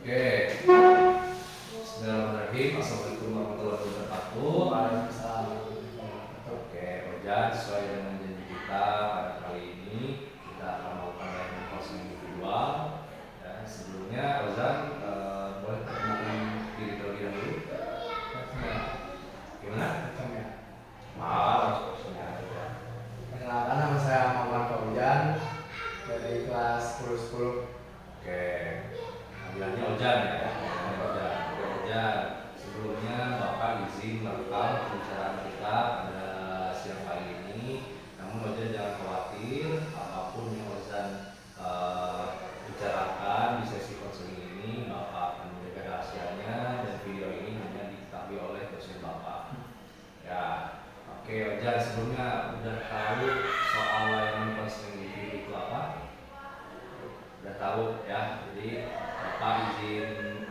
Oke, Bismillahirrahmanirrahim. Assalamualaikum warahmatullahi wabarakatuh. Waalaikumsalam. Oke, Ojan, sesuai dengan janji kita pada kali ini kita akan melakukan live course individual. Ya, sebelumnya Ojan boleh perkenalkan diri terlebih dahulu. Gimana? Langsung ya. Perkenalkan, nama saya Muhammad Fauzan dari kelas 10. Oke, panggilannya Ojan ya. Ojan. Oke, Ojan. Sebelumnya Bapak izin merekam pembicaraan kita pada siang hari ini. Namun Ojan jangan khawatir, apapun yang Ojan bicarakan di sesi konseling ini, Bapak akan menjaga rahasianya dan video ini hanya diketahui oleh dosen Bapak. Ya, oke Ojan, sebelumnya udah tahu soal layanan konseling individu itu apa? Udah tahu ya, jadi Bapak izin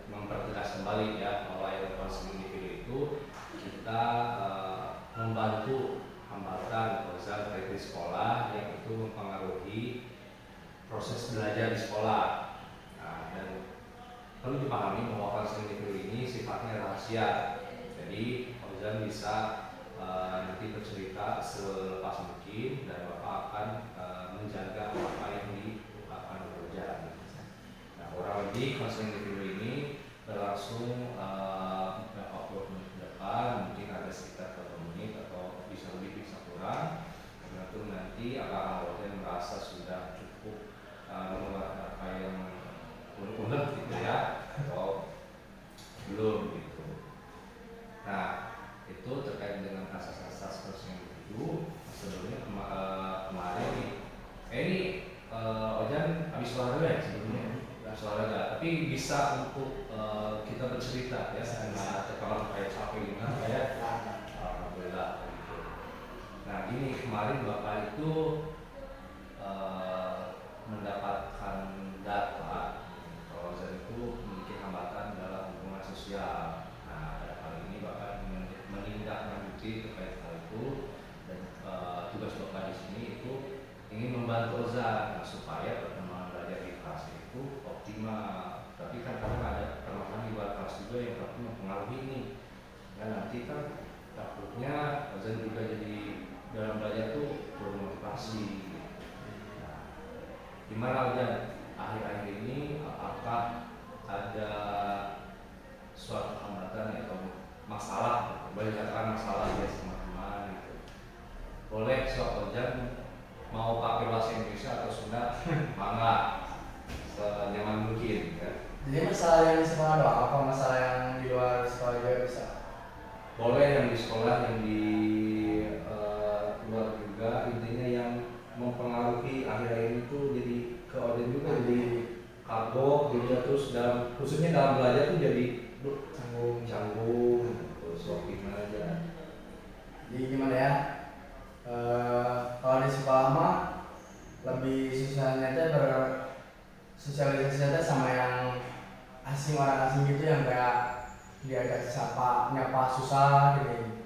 mempertegas kembali ya bahwa layanan konseling individu itu kita membantu hambatan proses di sekolah yang itu mempengaruhi proses belajar di sekolah. Nah, dan perlu dipahami bahwa konseling individu ini sifatnya rahasia. Jadi Ozan bisa nanti bercerita selepas mungkin dan Bapak akan menjaga apa yang diungkapkan oleh Ozan. Nah, kurang lebih konseling individu ini berlangsung beberapa puluh menit ke depan, mungkin ada sekitar 30 menit atau bisa lebih bisa kurang. Tergantung nanti apakah Ozan merasa sudah cukup mengeluarkan apa yang unek-unek gitu ya atau belum gitu. Nah, itu terkait dengan asas-asas konseling individu. Sebelumnya kemarin nih, ini Ojan habis olahraga ya sebelumnya, habis olahraga. Tapi bisa untuk kita bercerita ya, atau kalau kayak capek gimana kayak alhamdulillah gitu. Nah, gini kemarin Bapak itu mendapatkan data kalau Ojan itu memiliki hambatan dalam hubungan sosial. Nah, pada kali ini Bapak menindaklanjuti terkait hal itu dan tugas Bapak di sini itu ingin membantu Ozan supaya perkembangan belajar di kelas itu optimal. Tapi kan kadang ada permasalahan di luar kelas juga yang dapat mempengaruhi ini. Dan nanti kan takutnya Ozan juga jadi dalam belajar tuh bermotivasi. Nah, gimana Ozan akhir-akhir ini, apakah ada suatu hambatan atau masalah, boleh dikatakan masalah ya teman-teman gitu. Boleh sok Ojan mau pakai bahasa Indonesia atau Sunda, mangga senyaman mungkin kan. Jadi masalah yang di sekolah doang, apa masalah yang di luar sekolah juga bisa? Boleh yang di sekolah, yang di luar juga, intinya yang mempengaruhi akhir-akhir itu jadi ke Ojan juga jadi kagok gitu, terus dalam khususnya dalam belajar tuh jadi canggung terus gimana aja. Jadi gimana ya? Kalau di sekolah mah lebih susahnya itu bersosialisasi sama yang asing, orang asing gitu yang kayak diajak nyapa susah gitu.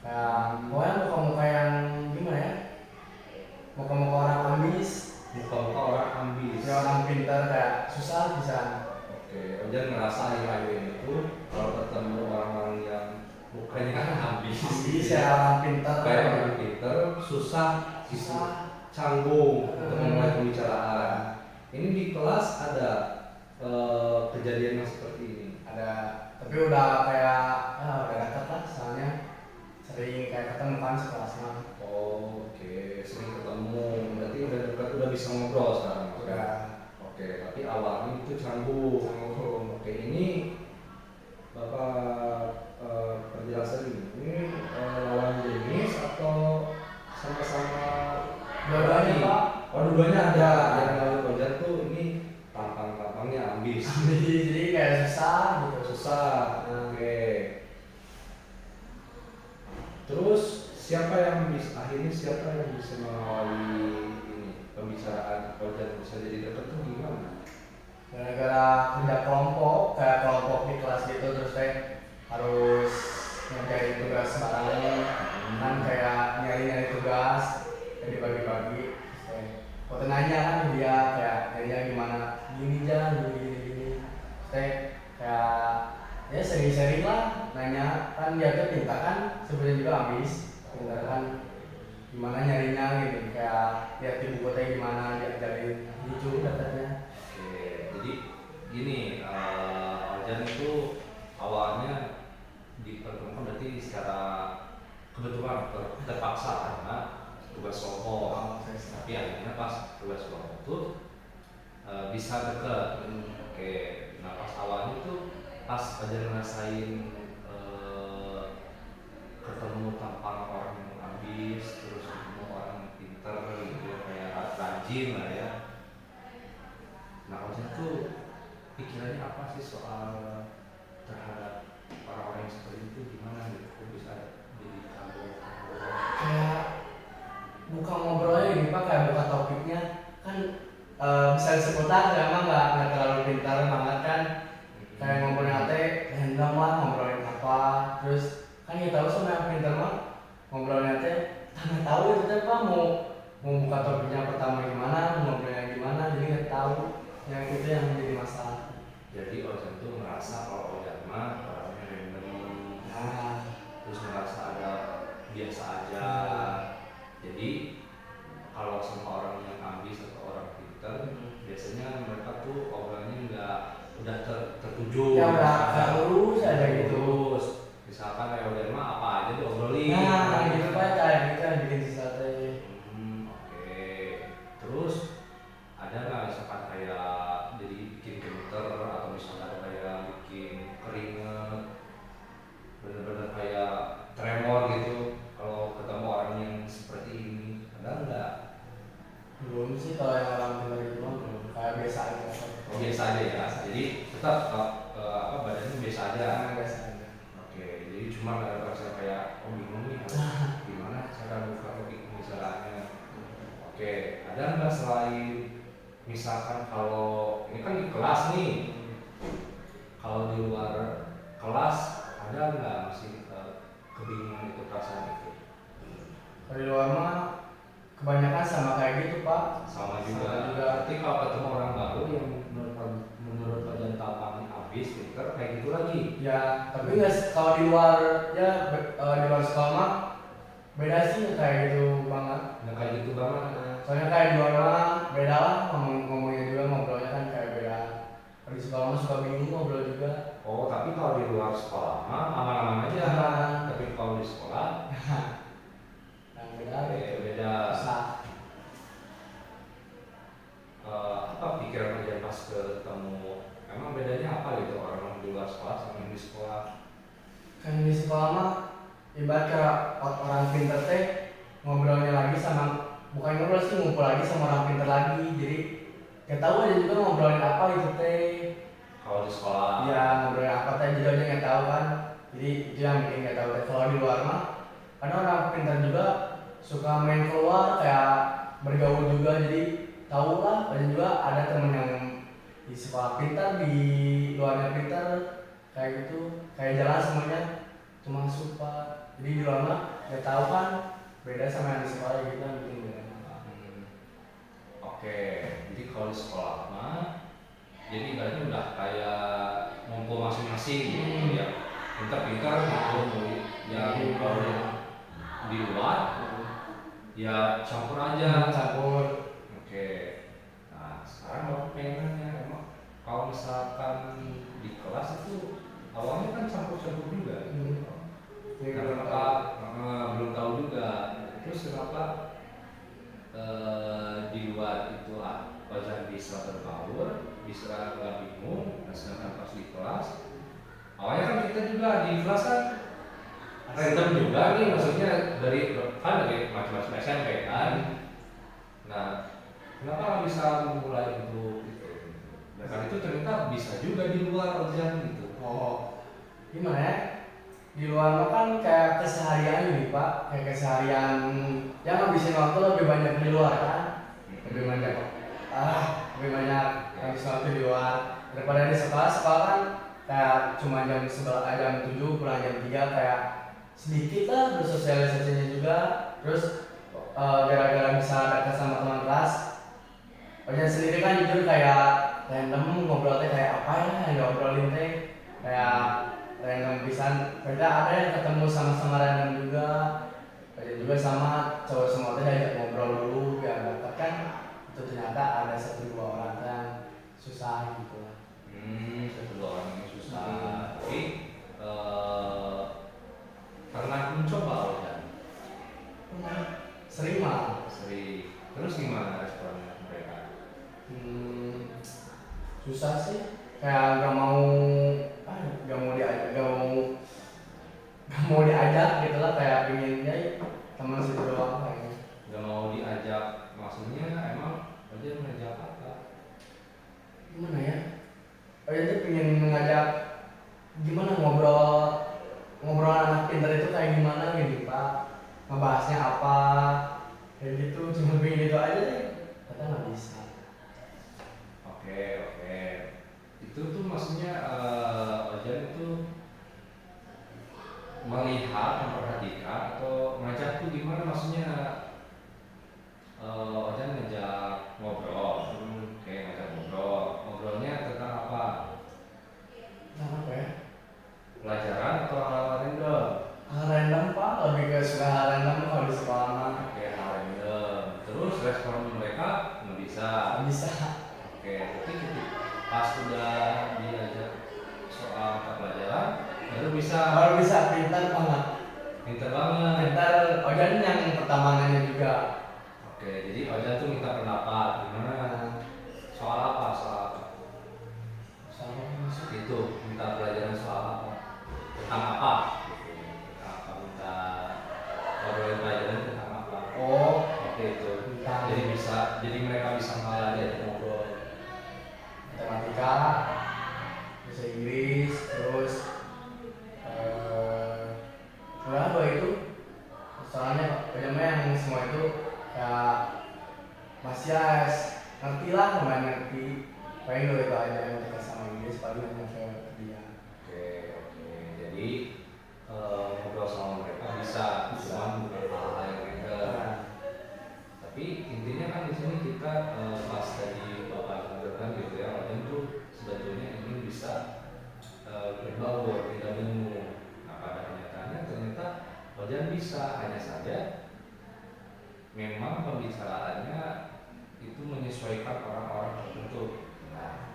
Kayak pokoknya muka-muka yang gimana ya? Muka-muka orang ambis, Muka-muka orang ambis. ya orang pintar kayak susah bisa. Oke, Ojan ngerasa akhir-akhir ini tuh kalau ketemu orang-orang yang mukanya kan ambis, Ya orang pintar kayak orang pintar, susah canggung untuk memulai pembicaraan. Ini di kelas ada kejadian yang seperti ini. ada, tapi udah kayak ya udah dekat lah, soalnya sering kayak ketemu kan sekelasnya. Oh, oke, sering ketemu, berarti udah dekat, udah bisa ngobrol sekarang. Udah. Oke, tapi awalnya itu canggung. Oke, ini Bapak perjelasan ini lawan jenis atau sama-sama Dua-duanya Pak. Oh, dua-duanya ada. Yang lawan Ojan tuh ini tampang-tampangnya ambis. Jadi kayak susah gitu. Susah. Oke. Terus akhirnya siapa yang bisa mengawali ini pembicaraan Ojan bisa jadi dekat tuh gimana? Gara-gara kerja kelompok, kayak kelompok di kelas gitu, terus kayak harus ngerjain tugas bareng, kan kayak nyari tugas, kayak dibagi-bagi. Waktu nanya kan dia kayak nyarinya gimana, gini aja, gini nanya kan dia tuh pintar kan sebenarnya juga habis pintar kan gimana nyarinya gitu kayak lihat di buku teh gimana diajarin lucu katanya. Oke, jadi gini, Ojan itu awalnya dipertemukan berarti secara kebetulan terpaksa karena tugas kelompok, tapi akhirnya pas tugas kelompok itu bisa deket. Oke, nah pas awalnya itu pas aja ngerasain ketemu tampang orang yang ambis, terus ketemu orang yang pinter gitu, kayak rajin lah ya. Nah Ojan tuh pikirannya apa sih soal terhadap orang-orang yang seperti itu, gimana gitu, kok bisa jadi kagum Kayak buka ngobrolnya ini pak kayak buka topiknya kan bisa seputar emang nggak terlalu pintar banget kan kayak ngobrolin teh random lah ngobrolin apa terus kan kita tahu sama yang pintar mah ngobrolin teh nggak tahu itu teh pak mau buka topiknya pertama gimana ngobrolnya gimana jadi nggak tahu yang itu yang menjadi masalah. Jadi Ojan tuh merasa kalau Ojan mah orangnya random, Nah, terus merasa ada biasa aja. Jadi kalau sama orang yang ambis atau orang pinter, biasanya mereka tuh obrolannya nggak udah tertuju. ya udah lurus aja gitu. Terus misalkan kayak Ojan mah apa aja diobrolin. Nah, gitu pak kayak gitu yang bikin susah teh. Oke. Terus ada nggak misalkan kayak jadi bikin pinter atau misalkan kayak bikin keringet, bener-bener kayak tremor gitu kalau ketemu orang yang seperti ini, ada nggak? Belum sih kalau yang orang pintar itu mah kayak biasa aja. Oh, biasa aja ya. Jadi tetap badannya biasa aja. Biasa aja. Oke. Jadi cuma ada rasa kayak bingung nih harus gimana cara buka topik misalnya. Oke. Ada nggak selain misalkan kalau ini kan di kelas nih, kalau di luar kelas ada nggak masih kebingungan itu, perasaan itu? Kalau di luar mah kebanyakan sama kayak gitu pak. Sama juga. Sama juga. Berarti kalau ketemu orang baru yang menurut Ojan tampangnya habis, pinter kayak gitu lagi. Ya tapi nggak kalau di luar ya di luar sekolah mah beda sih nggak kayak gitu banget. Nggak kayak gitu banget. Soalnya kayak di luar mah beda lah ngomongnya juga ngobrolnya kan kayak beda. Kalau di sekolah mah suka bingung ngobrol juga. Oh, tapi kalau di luar sekolah mah aman-aman aja. Aman. Tapi kalau di sekolah Yang beda beda. susah. Apa pikiran Ojan pas ketemu? Emang bedanya apa gitu orang di luar sekolah sama yang di sekolah? Kan di sekolah mah ibarat kayak orang pinter teh ngobrolnya lagi sama bukan ngobrol sih ngumpul lagi sama orang pinter lagi jadi nggak tahu aja juga ngobrolin apa gitu teh. Kalau di sekolah? Iya ngobrolin apa teh juga aja nggak tahu kan jadi itu yang bikin nggak tahu teh. Kalau di luar mah karena orang pinter juga suka main keluar kayak bergaul juga jadi tahu lah dan juga ada temen yang di sekolah pintar di luarnya pintar kayak gitu kayak jalan semuanya cuma suka jadi di luar mah nggak tahu kan beda sama yang di sekolah gitu kan bikin beda. Oke, jadi kalau di sekolah mah jadi ibaratnya udah kayak ngumpul masing-masing gitu ya, pinter-pinter gitu. Yang kalau di luar ya campur aja. Campur. Oke. Nah sekarang aku pengen nanya, emang kalau misalkan di kelas itu awalnya kan campur-campur juga gitu. Ya, Kenapa belum tahu juga. Terus kenapa di luar itu Ojan bisa berbaur, bisa nggak bingung, nah, sedangkan pas di kelas awalnya kan kita juga di kelas kan random juga nih, maksudnya dari macam-macam SMP kan. Nah kenapa nggak bisa memulai itu gitu? Dan kan itu ternyata bisa juga di luar Ojan gitu. Oh gimana ya di luar mah kan kayak keseharian nih pak kayak keseharian yang ngabisin waktu lebih banyak di luar kan lebih banyak ngabisin waktu di luar daripada di sekolah. Sekolah kan kayak cuma jam 11 jam 7 pulang jam 3 kayak sedikit lah bersosialisasinya juga terus gara-gara bisa dekat sama teman kelas Ojan sendiri kan jujur kayak random ngobrolnya kayak apa ya yang diobrolin teh kayak random pisan. Beda ada yang ketemu sama-sama random juga, ada juga sama cowok semua teh diajak ngobrol dulu biar dapat kan itu ternyata ada satu dua orang yang susah gitu lah. Satu dua orang ini susah. Tapi pernah mencoba Ojan? Sering mah. Sering. Terus gimana responnya mereka? Susah sih, kayak gak mau diajak gitu lah, kayak pengennya teman situ doang kayaknya. Gak mau diajak, maksudnya emang Ojan ngajak apa? Gimana ya? Dia pengen ngajak gimana ngobrol anak pintar itu kayak gimana gitu Pak, ngebahasnya apa kayak gitu, cuma pengen gitu aja deh, ternyata nggak bisa. Oke. Itu tuh maksudnya Ojan itu melihat, memperhatikan atau ngajak tuh gimana maksudnya? Ojan ngajak ngobrol, kayak ngajak ngobrolnya tentang apa? Nah, apa ya? Pelajaran atau hal random? Hal random Pak, lebih ke suka hal random kalau di sekolah mah. Oke, hal random. Terus respon mereka nggak bisa. Nggak bisa. Oke, tapi pas udah diajak soal mata pelajaran baru bisa. Baru bisa, pintar banget. Pintar banget. Pintar, Ojan yang pertama nanya juga. Oke, jadi Ojan tuh minta pendapat gimana soal apa? Sama masuk. Itu minta pelajaran soal apa? Tentang apa? Gitu. Tentang apa? Minta ngobrolin pelajaran tentang apa? Oh, Oke itu. tentang Jadi mereka bisa malah diajak ngobrol. matematika, bahasa Inggris, terus apa itu? Soalnya pokoknya yang semua itu kayak masih ya ngerti lah, lumayan ngerti. Paling dulu itu aja yang matematika sama Inggris paling yang ke dia. Oke. Jadi ngobrol sama mereka bisa. Cuman bukan hal-hal yang random. Nah, Tapi intinya kan di sini kita pas tadi Bapak sampaikan gitu ya, Ojan tuh sebetulnya ingin bisa berbaur, tidak bingung. Nah pada kenyataannya ternyata Ojan bisa, hanya saja memang pembicaraannya itu menyesuaikan orang-orang tertentu. Nah,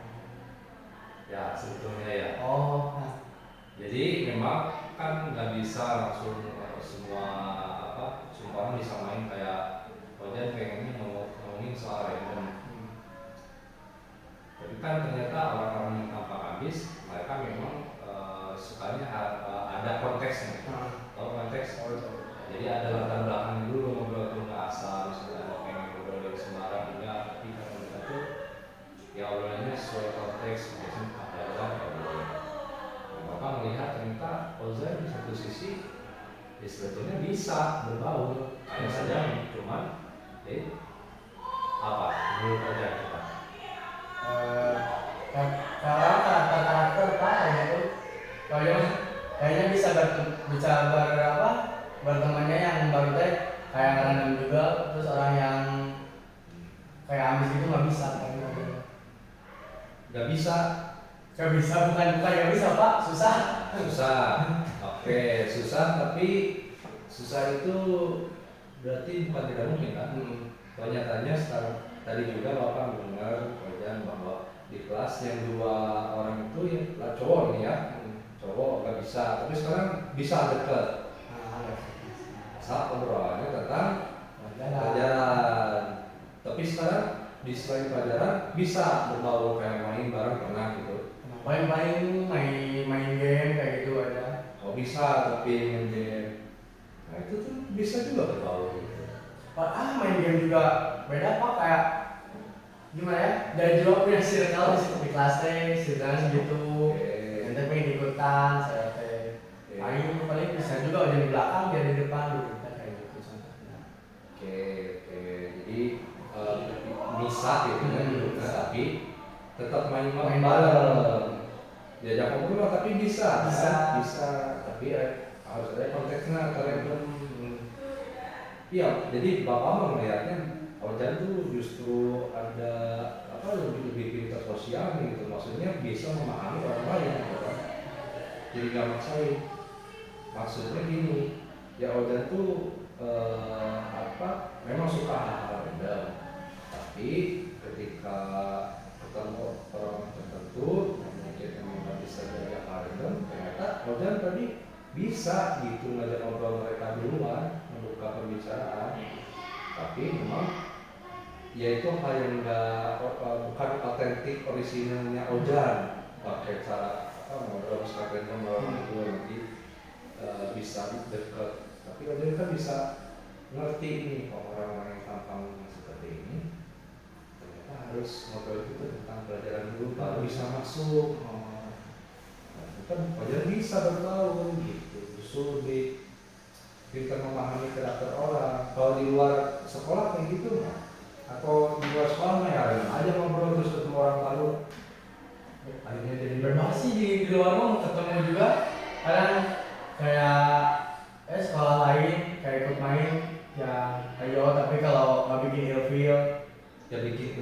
ya sebetulnya ya. oh, nah, Jadi memang kan nggak bisa langsung semua orang bisa main kayak Ojan pengennya ngomongin soal random. Tapi kan ternyata orang-orang yang tampak habis mereka memang sukanya ada konteksnya. Tahu konteks? Jadi ada latar belakang dulu, ngobrol tuh nggak asal misalnya ada pengen ngobrol dari sembarang enggak, tapi kan mereka tuh ya obrolannya sesuai konteks, biasanya ada kan ngobrol. Bapak melihat ternyata Ozan di satu sisi ya sebetulnya bisa berbaur, hanya saja cuman apa menurut Ozan kita? kalau karakter Pak gitu, kayaknya bisa bertemannya yang baru teh kayak random juga, terus orang yang kayak ambis itu nggak bisa kayaknya. Gak bisa. Gak bisa, bukan gak bisa Pak, susah. Oke, susah, tapi susah itu berarti bukan tidak mungkin kan? Kenyataannya sekarang tadi juga Bapak mendengar Ojan bahwa di kelas yang 2 orang itu ya cowok nih ya, cowok gak bisa, tapi sekarang bisa deket. Saat obrolannya tentang pelajaran. Tapi sekarang di selain pelajaran bisa berbaur kayak main bareng pernah gitu. Main game kayak gitu aja. Oh bisa, tapi main game. Nah itu tuh bisa juga berbaur gitu. Main game juga beda Pak, kayak gimana ya? Dan juga punya circle di kelas teh, circle gitu. Nanti pengen ikutan, saya teh. Paling bisa juga udah di belakang, dia di depan gitu, kayak gitu contohnya. Oke. Jadi bisa gitu kan, tapi tetap main bareng. Diajak ngobrol tapi bisa. Tapi harus ada konteksnya kalian. Iya, jadi Bapak mau melihatnya Ojan tuh justru ada lebih pintar sosial gitu, maksudnya bisa memahami orang lain gitu kan. jadi nggak maksain. Maksudnya gini, ya Ojan tuh memang suka hal-hal random, tapi ketika ketemu orang tertentu yang mungkin emang nggak bisa jaga hal random, ternyata Ojan tadi bisa gitu ngajak ngobrol mereka duluan, membuka pembicaraan. Tapi memang ya itu hal yang bukan otentik orisinalnya Ojan, pakai cara ngobrol sekarang orang itu nanti bisa dekat. Tapi Ojan kan bisa ngerti nih kalau orang-orang yang tampang seperti ini ternyata harus ngobrol itu tentang pelajaran dulu baru bisa masuk. Nah, itu kan Ojan bisa bertahu gitu, justru pintar memahami karakter orang. Kalau di luar sekolah kayak gitu nggak? Atau di luar sekolah mah ya aja ngobrol terus ketemu orang baru. Akhirnya jadi Berbahasa di luar mau ketemu juga kadang kayak sekolah lain kayak ikut main ya ayo, tapi kalau nggak bikin ilfeel ya bikin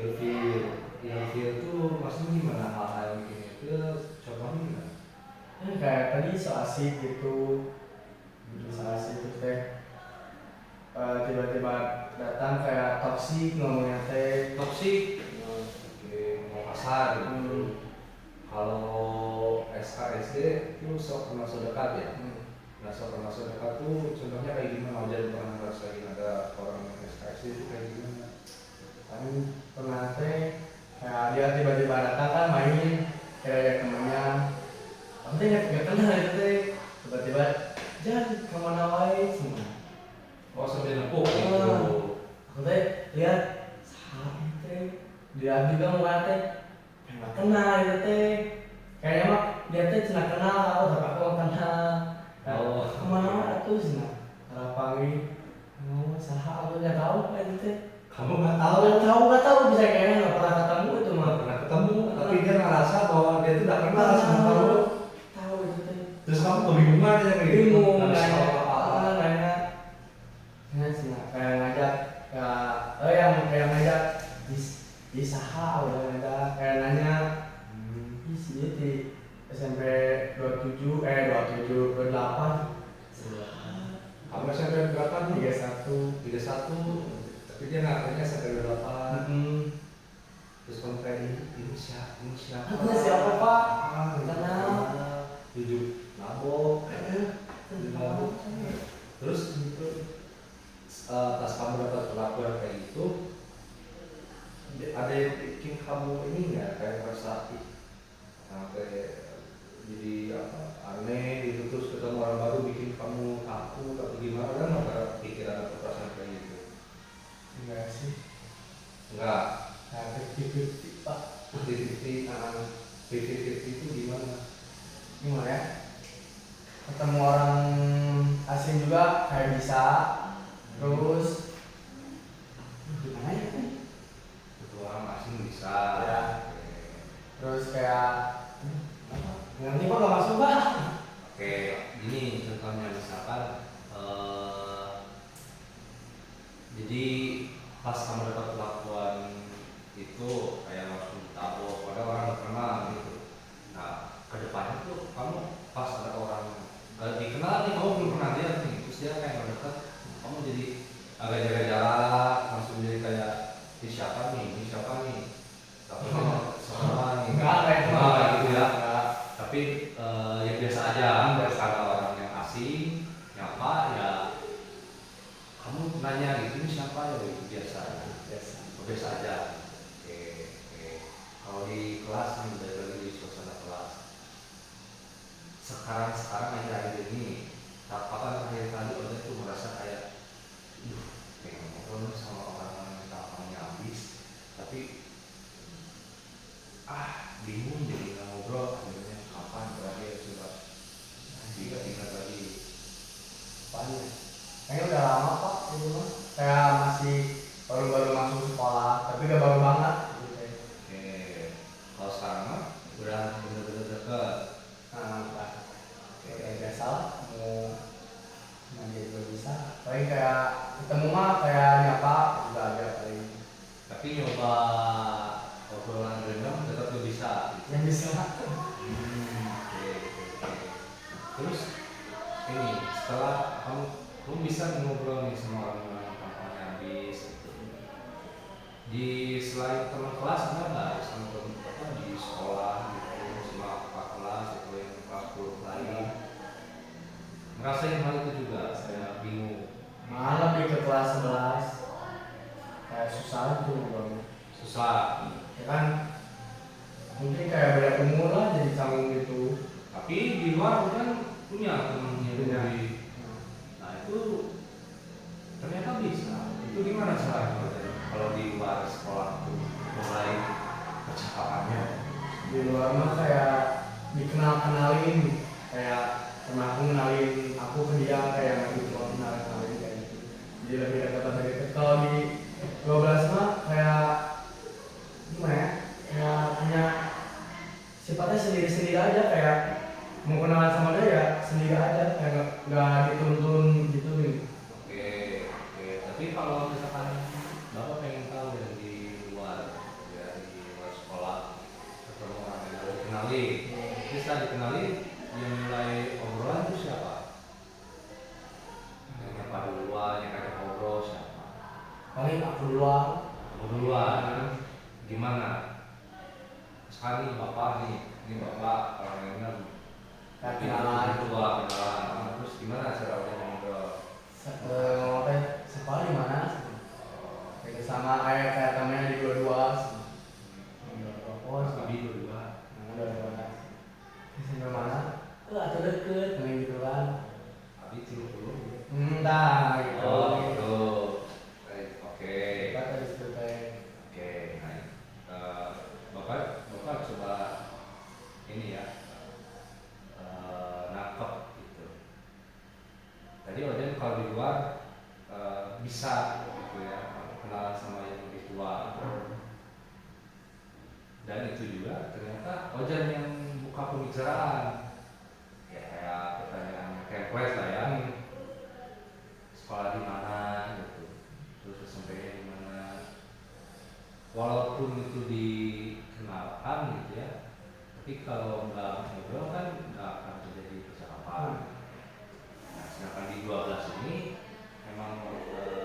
ilfeel tuh maksudnya gimana, hal-hal yang bikin ilfeel contohnya gimana? kayak tadi so asik gitu, so asik terus tiba-tiba datang kayak toksik ngomongnya teh Toksik, oke, mau kasar gitu. Kalau SKSD itu sok kenal dekat ya. Nah, sok kenal dekat tuh contohnya kayak gimana? Ojan pernah ngerasain ada orang yang SKSD itu kayak gimana? kan pernah teh kayak dia tiba-tiba datang kan main kayak temennya, aku teh nggak kenal itu teh tiba-tiba jangan kemana wae semua. Oh, sampai nepuk gitu. Aku teh lihat saha teh dia juga mau teh nggak kenal itu teh kayaknya mah dia teh cina kenal aku tapi aku nggak kenal. Oh, kemana tuh cina cara panggil saha aku nggak tahu itu teh. kamu nggak tahu? Nggak tahu bisa kayaknya nggak pernah ketemu itu mah. Nggak pernah ketemu, tapi dia ngerasa bahwa dia tuh udah kenal sama kamu. Tahu itu teh. Terus kamu kebingungan ya kayak gitu. Bingung Nggak bisa nanya apa-apa. nanya kayak ngajak yang ngajak di saha udah ngajak kayak nanya di sini di SMP 27 28 Kamu SMP berapa nih? 31. 31. Tapi dia ngakunya sampai 28. Terus kamu kayak ini siapa? Ini siapa pak? Nggak Kenal. Jujur mabok. Terus itu pas kamu dapat perlakuan kayak gitu, ada yang bikin kamu ini nggak kayak merasa sampai jadi aneh gitu, terus ketemu orang baru bikin kamu takut atau gimana? Kan ada pikiran atau perasaan kayak gitu? Enggak sih. Enggak. Nah, 50-50 pak. 50-50 itu gimana? Gimana ya? Ketemu orang asing juga kayak bisa. Terus gimana ya? Itu orang asing bisa. Ya. Terus kayak nanti kok gak masuk pak? Oke, ini contohnya misalkan jadi pas kamu dapat perlakuan itu kayak langsung tabok, padahal orang nggak kenal gitu. Nah, kedepannya tuh kamu pas ada orang gak dikenal nih, kamu belum pernah lihat nih, terus dia kayak mendekat, kamu jadi agak jaga jarak, langsung jadi kayak ini siapa nih, takutnya sama nih, Enggak gitu ya. Enggak. Tapi ya biasa aja, karena orang yang asing nyapa ya kamu nanya gitu, ini siapa ya, itu biasa aja. Oke. Kalau di kelas nih, dari di suasana kelas sekarang akhir-akhir ini, kapan akhir kali orang itu merasa kayak pengen ngobrol sama orang yang tampangnya habis, tapi bingung jadi nggak ngobrol, akhirnya kapan terakhir coba ingat lagi Apanya? Kayaknya udah lama pak itu mah. Kayak masih baru-baru masuk sekolah, tapi gak baru banget gitu. Oke, kalau sekarang mah udah bener-bener deket. Nah, kayak biasa lah, mau mandi juga bisa. Paling kayak ketemu mah kayak nyapa juga ada paling. Tapi nyoba kelas ada nggak sama apa di sekolah gitu sama kakak kelas itu yang kelas 10 lain ngerasain hal itu juga saya bingung malah lebih ke kelas 11 kayak susah tuh bang. susah Ya kan mungkin kayak beda umur lah jadi canggung gitu. tapi di luar kan punya temennya Punya. nah itu ternyata bisa itu gimana caranya kalau di luar sekolah tuh mulai percakapannya Di luar mah kayak dikenalin kayak pernah aku kenalin aku ke dia kayak gitu, kenalin kayak gitu. Jadi lebih dekat dari dekat. Kalau di 12 mah kayak gimana ya? Kayak punya sifatnya sendiri-sendiri aja, kayak mau kenalan sama dia ya sendiri aja, kayak nggak dituntun gitu. oke oke tapi kalau misalkan bapak pengen tahu yang di luar ya di luar sekolah ketemu orang yang baru dikenali bisa dikenali yang mulai obrolan itu siapa yang nyapa duluan yang ngajak ngobrol siapa Paling aku duluan. Kamu duluan gimana sekarang nih bapak nih ini bapak orang yang bilang Kayak kenalan. tua kenalan terus gimana cara orang ngobrol Ngomong teh sekolah di mana? Kayak sama kayak temennya di dua-dua. Oh, Abi berdua udah. Sampai mana? Atau deket, kayak gitu kan. Abi ciluk dulu Entah gitu. oh gitu oke Kita tadi cerita oke nah bapak coba ini ya nangkep gitu tadi Oden kalau di luar bisa gitu ya kenalan sama yang lebih tua dan itu juga ternyata Oden yang buka pembicaraan ya kayak pertanyaan template lah ya sekolah di mana gitu terus SMP-nya di mana walaupun itu dikenalkan gitu ya tapi kalau nggak ngobrol kan nggak akan terjadi percakapan nah, sedangkan di 12 ini memang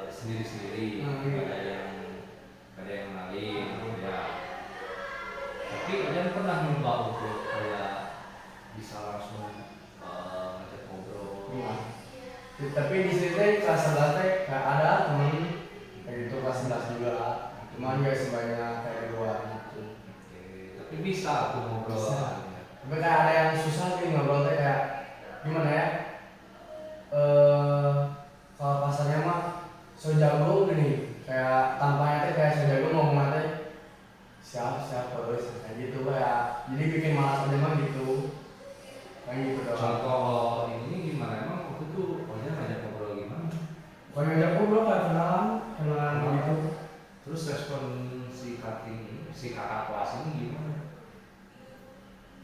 sendiri-sendiri nggak ada yang kenalin ya tapi kalian pernah nyoba untuk kayak bisa langsung ngajak ngobrol Tapi di sini teh kelas 11 teh kayak ada temen kayak gitu kelas 11 juga. Cuman gak sebanyak kayak di luar gitu. oke tapi bisa tuh ngobrol Bisa. ya. Tapi kayak ada yang susah sih ngobrol teh kayak gimana ya? Kalau pasarnya mah so jago gini, kayak tampaknya teh kayak so jago ngomong teh siap terus kayak gitu kayak jadi bikin malas aja mah gitu. Kayak gitu doang. Contoh ini gimana emang waktu itu pokoknya ngajak ngobrol gimana? Kalau ngajak ngobrol kayak kenalan gitu. Terus respon si kakak kelas ini gimana?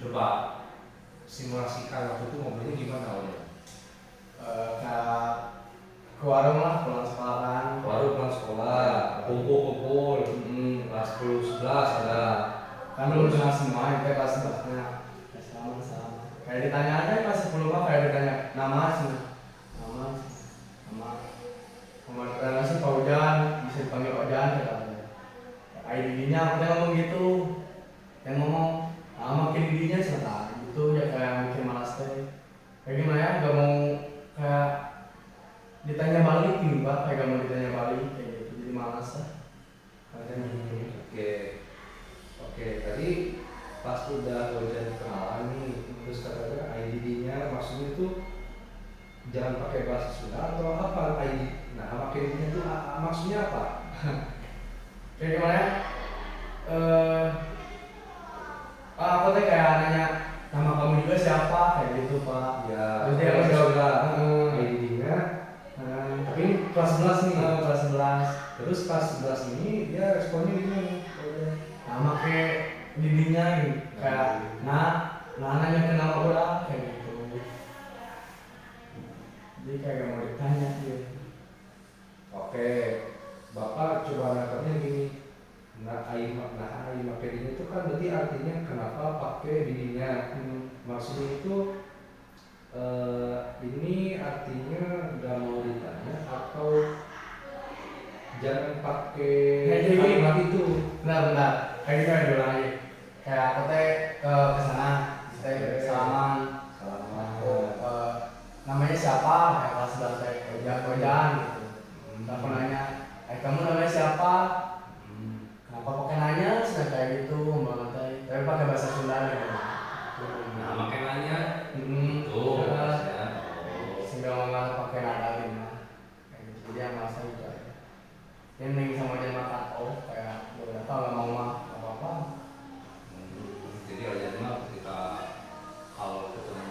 Coba simulasikan waktu itu ngobrolnya gimana awalnya? Kayak ke warung lah pulang sekolah kan. Baru pulang sekolah, kumpul, kelas 10, 11 ada. Kan belum kenal semua, kita kelas 11 nya. Sama. Kayak ditanya aja kelas 10 mah kayak ditanya nama sih. Nama kita sih Pak Ujan, bisa dipanggil Ojan katanya. ID-nya aku teh ngomong gitu. Yang ngomong, makin ID-nya cerita gitu ya kayak bikin malas teh. Kayak gimana ya, gak mau kayak ditanya balik gitu Pak, kayak gak mau ditanya balik kayak gitu. Jadi malas lah. Katanya gitu. Oke, tadi pas udah ujian kenalan nih, terus katanya IDD-nya maksudnya itu jangan pakai bahasa Sunda atau apa ID? Nah, pakai ID-nya itu maksudnya apa? Kayak gimana ya? Aku teh kayak nanya nama kamu juga siapa kayak gitu Pak. Ya, Terus dia jawab IDD-nya. Tapi ini kelas 11 nih. kelas 11. Terus kelas 11 ini dia responnya gimana? Nama kayak didinya gitu. Kayak nanya ke nama orang kayak gitu. Jadi kayak gak mau ditanya gitu. Oke, Bapak coba nangkapnya gini. Ai pakai dini itu kan berarti artinya kenapa pakai dininya? Maksudnya itu ini artinya nggak mau ditanya atau jangan pakai kalimat itu. Benar. kayak gitu ya diulang lagi. Kayak aku teh ke sana, teh salaman, namanya siapa? Kayak kelas 11 teh kojan gitu. Aku nanya, kamu namanya siapa? Kenapa pakai nanya? Sudah kayak gitu, mbak teh. Tapi pakai bahasa Sunda gitu. Nah, makanya nanya Tuh, ya. sehingga nggak pakai nada gitu. Kayak gitu. Jadi yang merasa gitu aja. Ini nih sama aja makan kayak beberapa nggak mau mah apa-apa. Jadi aja mah ketika kalau ketemu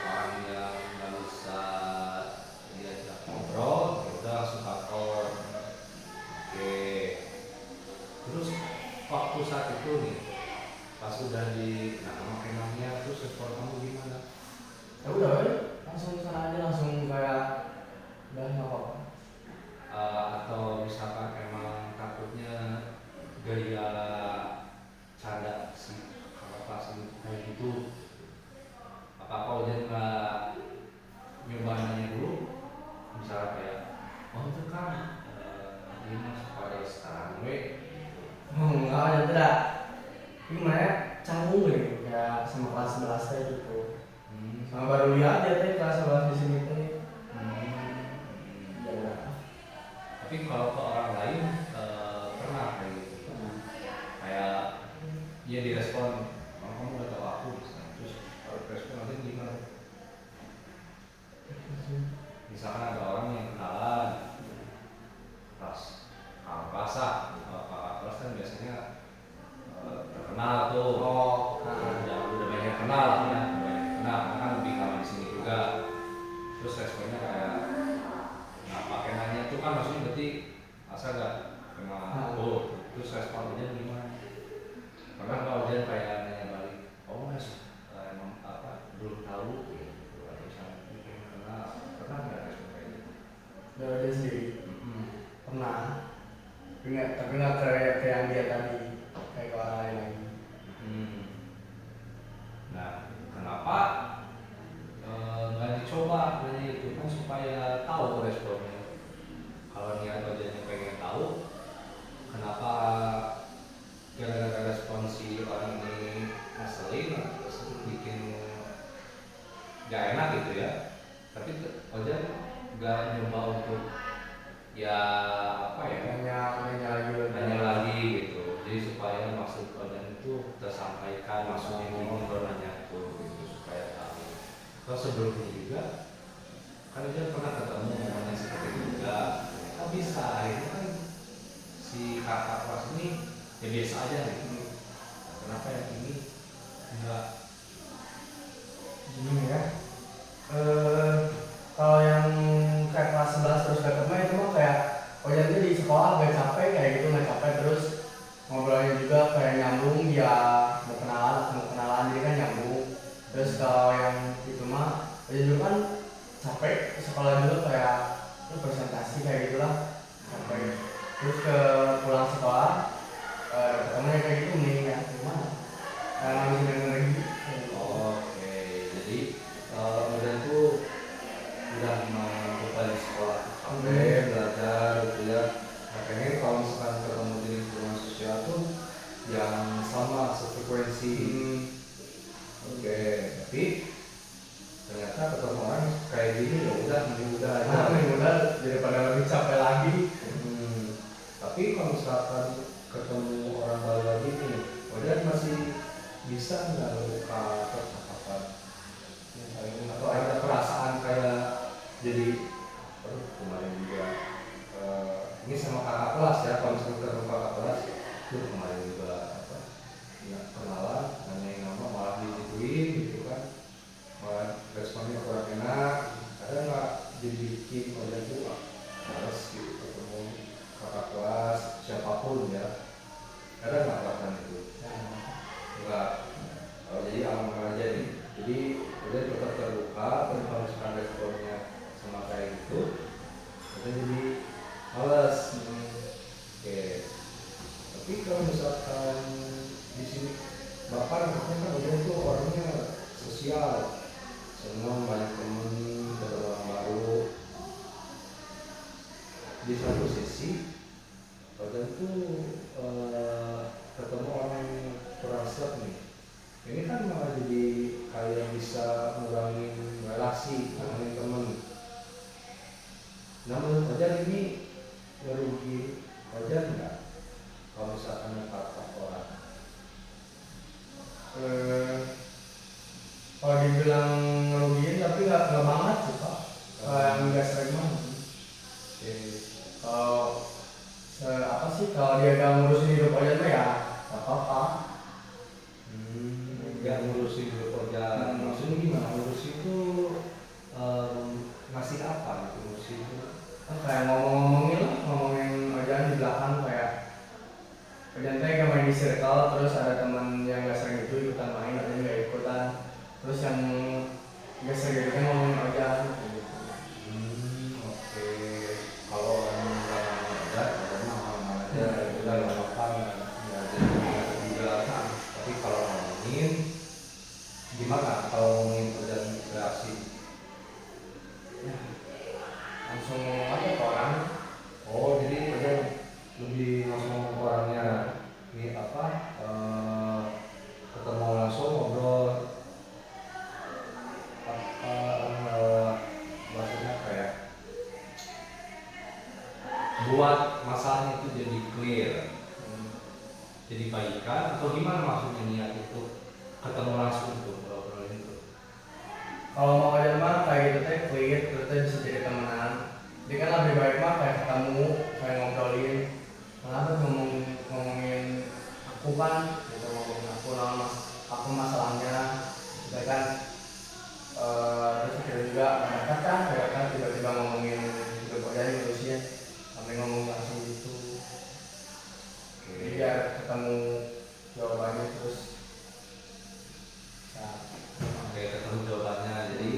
orang yang nggak bisa diajak ngobrol, ya udah langsung kantor. Oke. Terus waktu saat itu nih, pas udah di namanya terus respon kamu gimana? Ya udah, langsung sana aja langsung kayak udah nggak apa-apa. Atau misalkan emang takutnya gaya canda si kakak kelas ini kayak gitu, apa udah nggak nyoba nanya dulu, misalnya kayak itu kan ini mas pada sekarang Enggak ada tidak. Gimana ya? Canggung gitu kayak sama kelas 11 teh gitu. Sama baru lihat ya teh kelas 11 di sini teh. Ya udah. Tapi kalau ke orang lain pernah kayak gitu, kayak dia direspon, kamu nggak tahu aku, terus kalau respon nanti gimana? Misalkan ada orang yang kenalan pas kakak kelas kakak kelas kan biasanya terkenal tuh, udah banyak kenal ya, karena kan lebih lama di sini juga, terus responnya kayak nggak pakai nanya tuh kan maksudnya berarti asal gak kenal aku, terus respon dia gimana? Pernah kalau dia kayak nanya balik, mas emang apa belum tahu gitu, atau misalnya pengen kenal, pernah nggak respon kayak gitu? Dari dia sendiri. Pernah. Tapi nggak kayak yang dia tadi, kayak ke orang lain lagi. Nah, kenapa nggak dicoba nanya itu kan supaya tahu responnya? Kalau niat aja pengen tahu, kenapa gara-gara respon si orang ini ngeselin, terus bikin gak enak gitu ya? Tapi Ojan nggak nyoba untuk ya apa ya? Nanya lagi gitu. Jadi supaya maksud Ojan itu tersampaikan, maksudnya gimana nanya itu gitu supaya tahu. Kalau sebelumnya juga kan dia pernah ketemu namanya seperti itu juga, kan bisa itu kan si kakak kelas ini ya biasa aja gitu. Kenapa yang ini enggak Gini ya. Kalau yang kayak kelas 11 terus ketemu itu mah kayak jadi di sekolah gak capek kayak gitu, nggak capek terus ngobrolnya juga kayak nyambung, ya mau kenalan jadi kan nyambung. Terus kalau yang itu mah dulu kan capek sekolah dulu kayak presentasi kayak gitulah capek. Terus ke pulang sekolah ketemunya kayak gitu mending ya gimana? Ngabisin energi. Oke, jadi kemudian tuh udah membuka di sekolah sampai belajar gitu ya. Nah, pengen kalau misalkan ketemu di lingkungan sosial tuh yang sama sefrekuensi. Oke, tapi ternyata ketemu orang kayak gini ya udah Udah daripada lebih capek lagi. Tapi kalau misalkan ketemu orang baru lagi nih, udah masih bisa nggak luka percakapan atau ada perasaan kayak jadi kemarin juga ini sama kakak kelas ya, kalau misalkan ketemu kakak kelas tuh kemarin juga apa ya, kenalan nanyain nama malah digituin gitu kan, malah responnya kurang enak, kadang nggak dibikin oleh tuh harus gitu ketemu kakak kelas siapapun ya, kadang nggak akan itu enggak. Jadi aman aja nih, jadi udah tetap terbuka, tapi kalau misalkan responnya sama kayak gitu udah jadi males. Oke, tapi kalau misalkan di sini bapak kan udah tuh orangnya sosial, senang banyak temen, ketemu orang baru. Di satu sisi, Ojan tuh ketemu yang bisa ngurangin relasi ngurangin temen. Nah menurut Fajar ini ngerugi Fajar nggak kalau misalkan ngekat orang? Kalau dibilang ngerugiin tapi nggak banget sih Pak, kayak nggak sering banget. Kalau apa sih, kalau dia gak ngurusin hidup aja mah ya nggak apa-apa. Nggak ngurusin hidup aja. Maksudnya gimana ngurusin itu ngasih apa gitu ngurusin itu? Kayak ngomongin aja di belakang, kayak kerjaan teh gak main di circle, terus ada teman yang gak sering itu ikutan main, ada yang gak ikutan, terus yang gak sering itu kan ngomongin aja gitu. Oke. Kalau orang nggak ada mahal aja udah nggak apa-apa nggak jadi juga. Tapi kalau ngomongin gimana kalau ngomongin kerjaan kreasi? Langsung ngomong aja ke orang. Oh jadi kerja lebih langsung ngomong ke orangnya. Ini apa? Ketemu langsung ngobrol. Maksudnya kayak buat masalahnya itu jadi clear, jadi baikan atau gimana maksudnya niat itu ketemu langsung tuh ngobrolin itu? Kalau mau aja mah kayak gitu teh clear, terus teh bisa jadi temenan. Jadi kan lebih baik mah kayak ketemu, kayak ngobrolin. Kenapa ngomongin aku kan, gitu, ngomongin aku nama aku masalahnya, kita kan terus kita juga mereka kan tiba-tiba ngomongin hidup aja ngurusin sampai ngomong langsung gitu. Jadi biar ketemu jawabannya terus. Nah, Oke, ketemu jawabannya. Jadi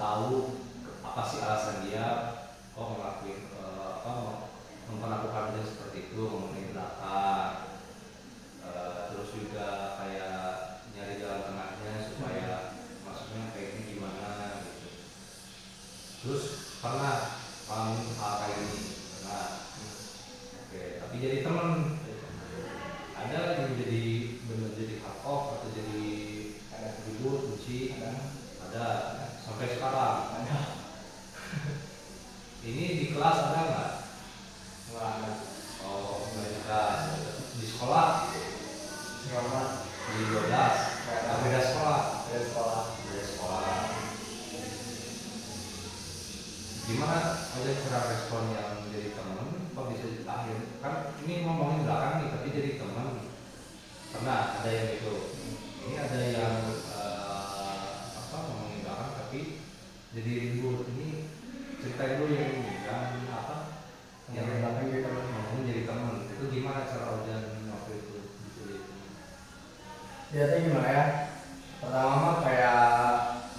tahu apa sih alasan dia kok ngelakuin memperlakukan dia seperti itu, ngomongin belakang. Terus juga kayak nyari jalan tengahnya supaya maksudnya kayak ini gimana gitu. Terus pernah ngalamin hal kayak ini? Pernah. Oke, tapi jadi teman ada yang jadi benar jadi cut off atau jadi ada ribut, benci? Ada. Sampai sekarang ada. ini di kelas ada nggak? Nggak ada. Oh, nggak di kelas. Di sekolah? Sekolah. Di 12. Beda sekolah. Beda sekolah. Beda sekolah. Gimana aja cara respon yang jadi teman? Kok bisa ditahin? Kan ini ngomongin belakang nih, tapi jadi teman. Pernah ada yang itu. Ini ada yang ngomongin belakang tapi jadi ribut. Ini ceritain dulu yang ini kan apa? Yang belakang jadi teman. ngomongin jadi teman. Itu gimana cara Ojan waktu itu dipilih? Dia tuh gimana ya? Pertama mah kayak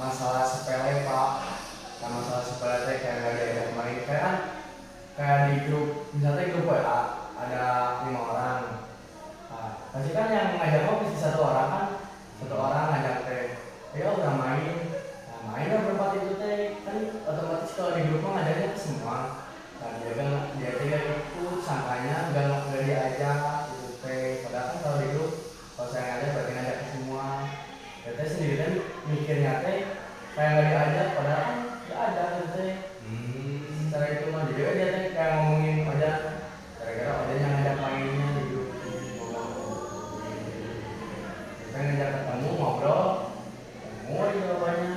masalah sepele Pak. Kan masalah sepele teh kayak nggak diajak main. Kayak kan kayak di grup, misalnya grup WA ada 5 orang. Nah, pasti kan yang ngajak mah pasti satu orang kan. Satu orang ngajak teh, ayo udah main. Nah, main lah berempat itu teh. Kan otomatis kalau di grup mah ngajaknya ke semua. Nah, dia teh gak ikut, sangkanya nggak diajak gitu teh. Padahal kan kalau di grup, kalau saya ngajak berarti ngajak ke semua. Dia teh sendiri kan mikirnya teh kayak nggak diajak, padahal kan diajak gitu teh. Secara itu mah jadi dia teh kayak ngomongin aja, gara-gara ada yang ngajak mainnya di grup. Kita ngajak ketemu ngobrol, ketemu aja jawabannya.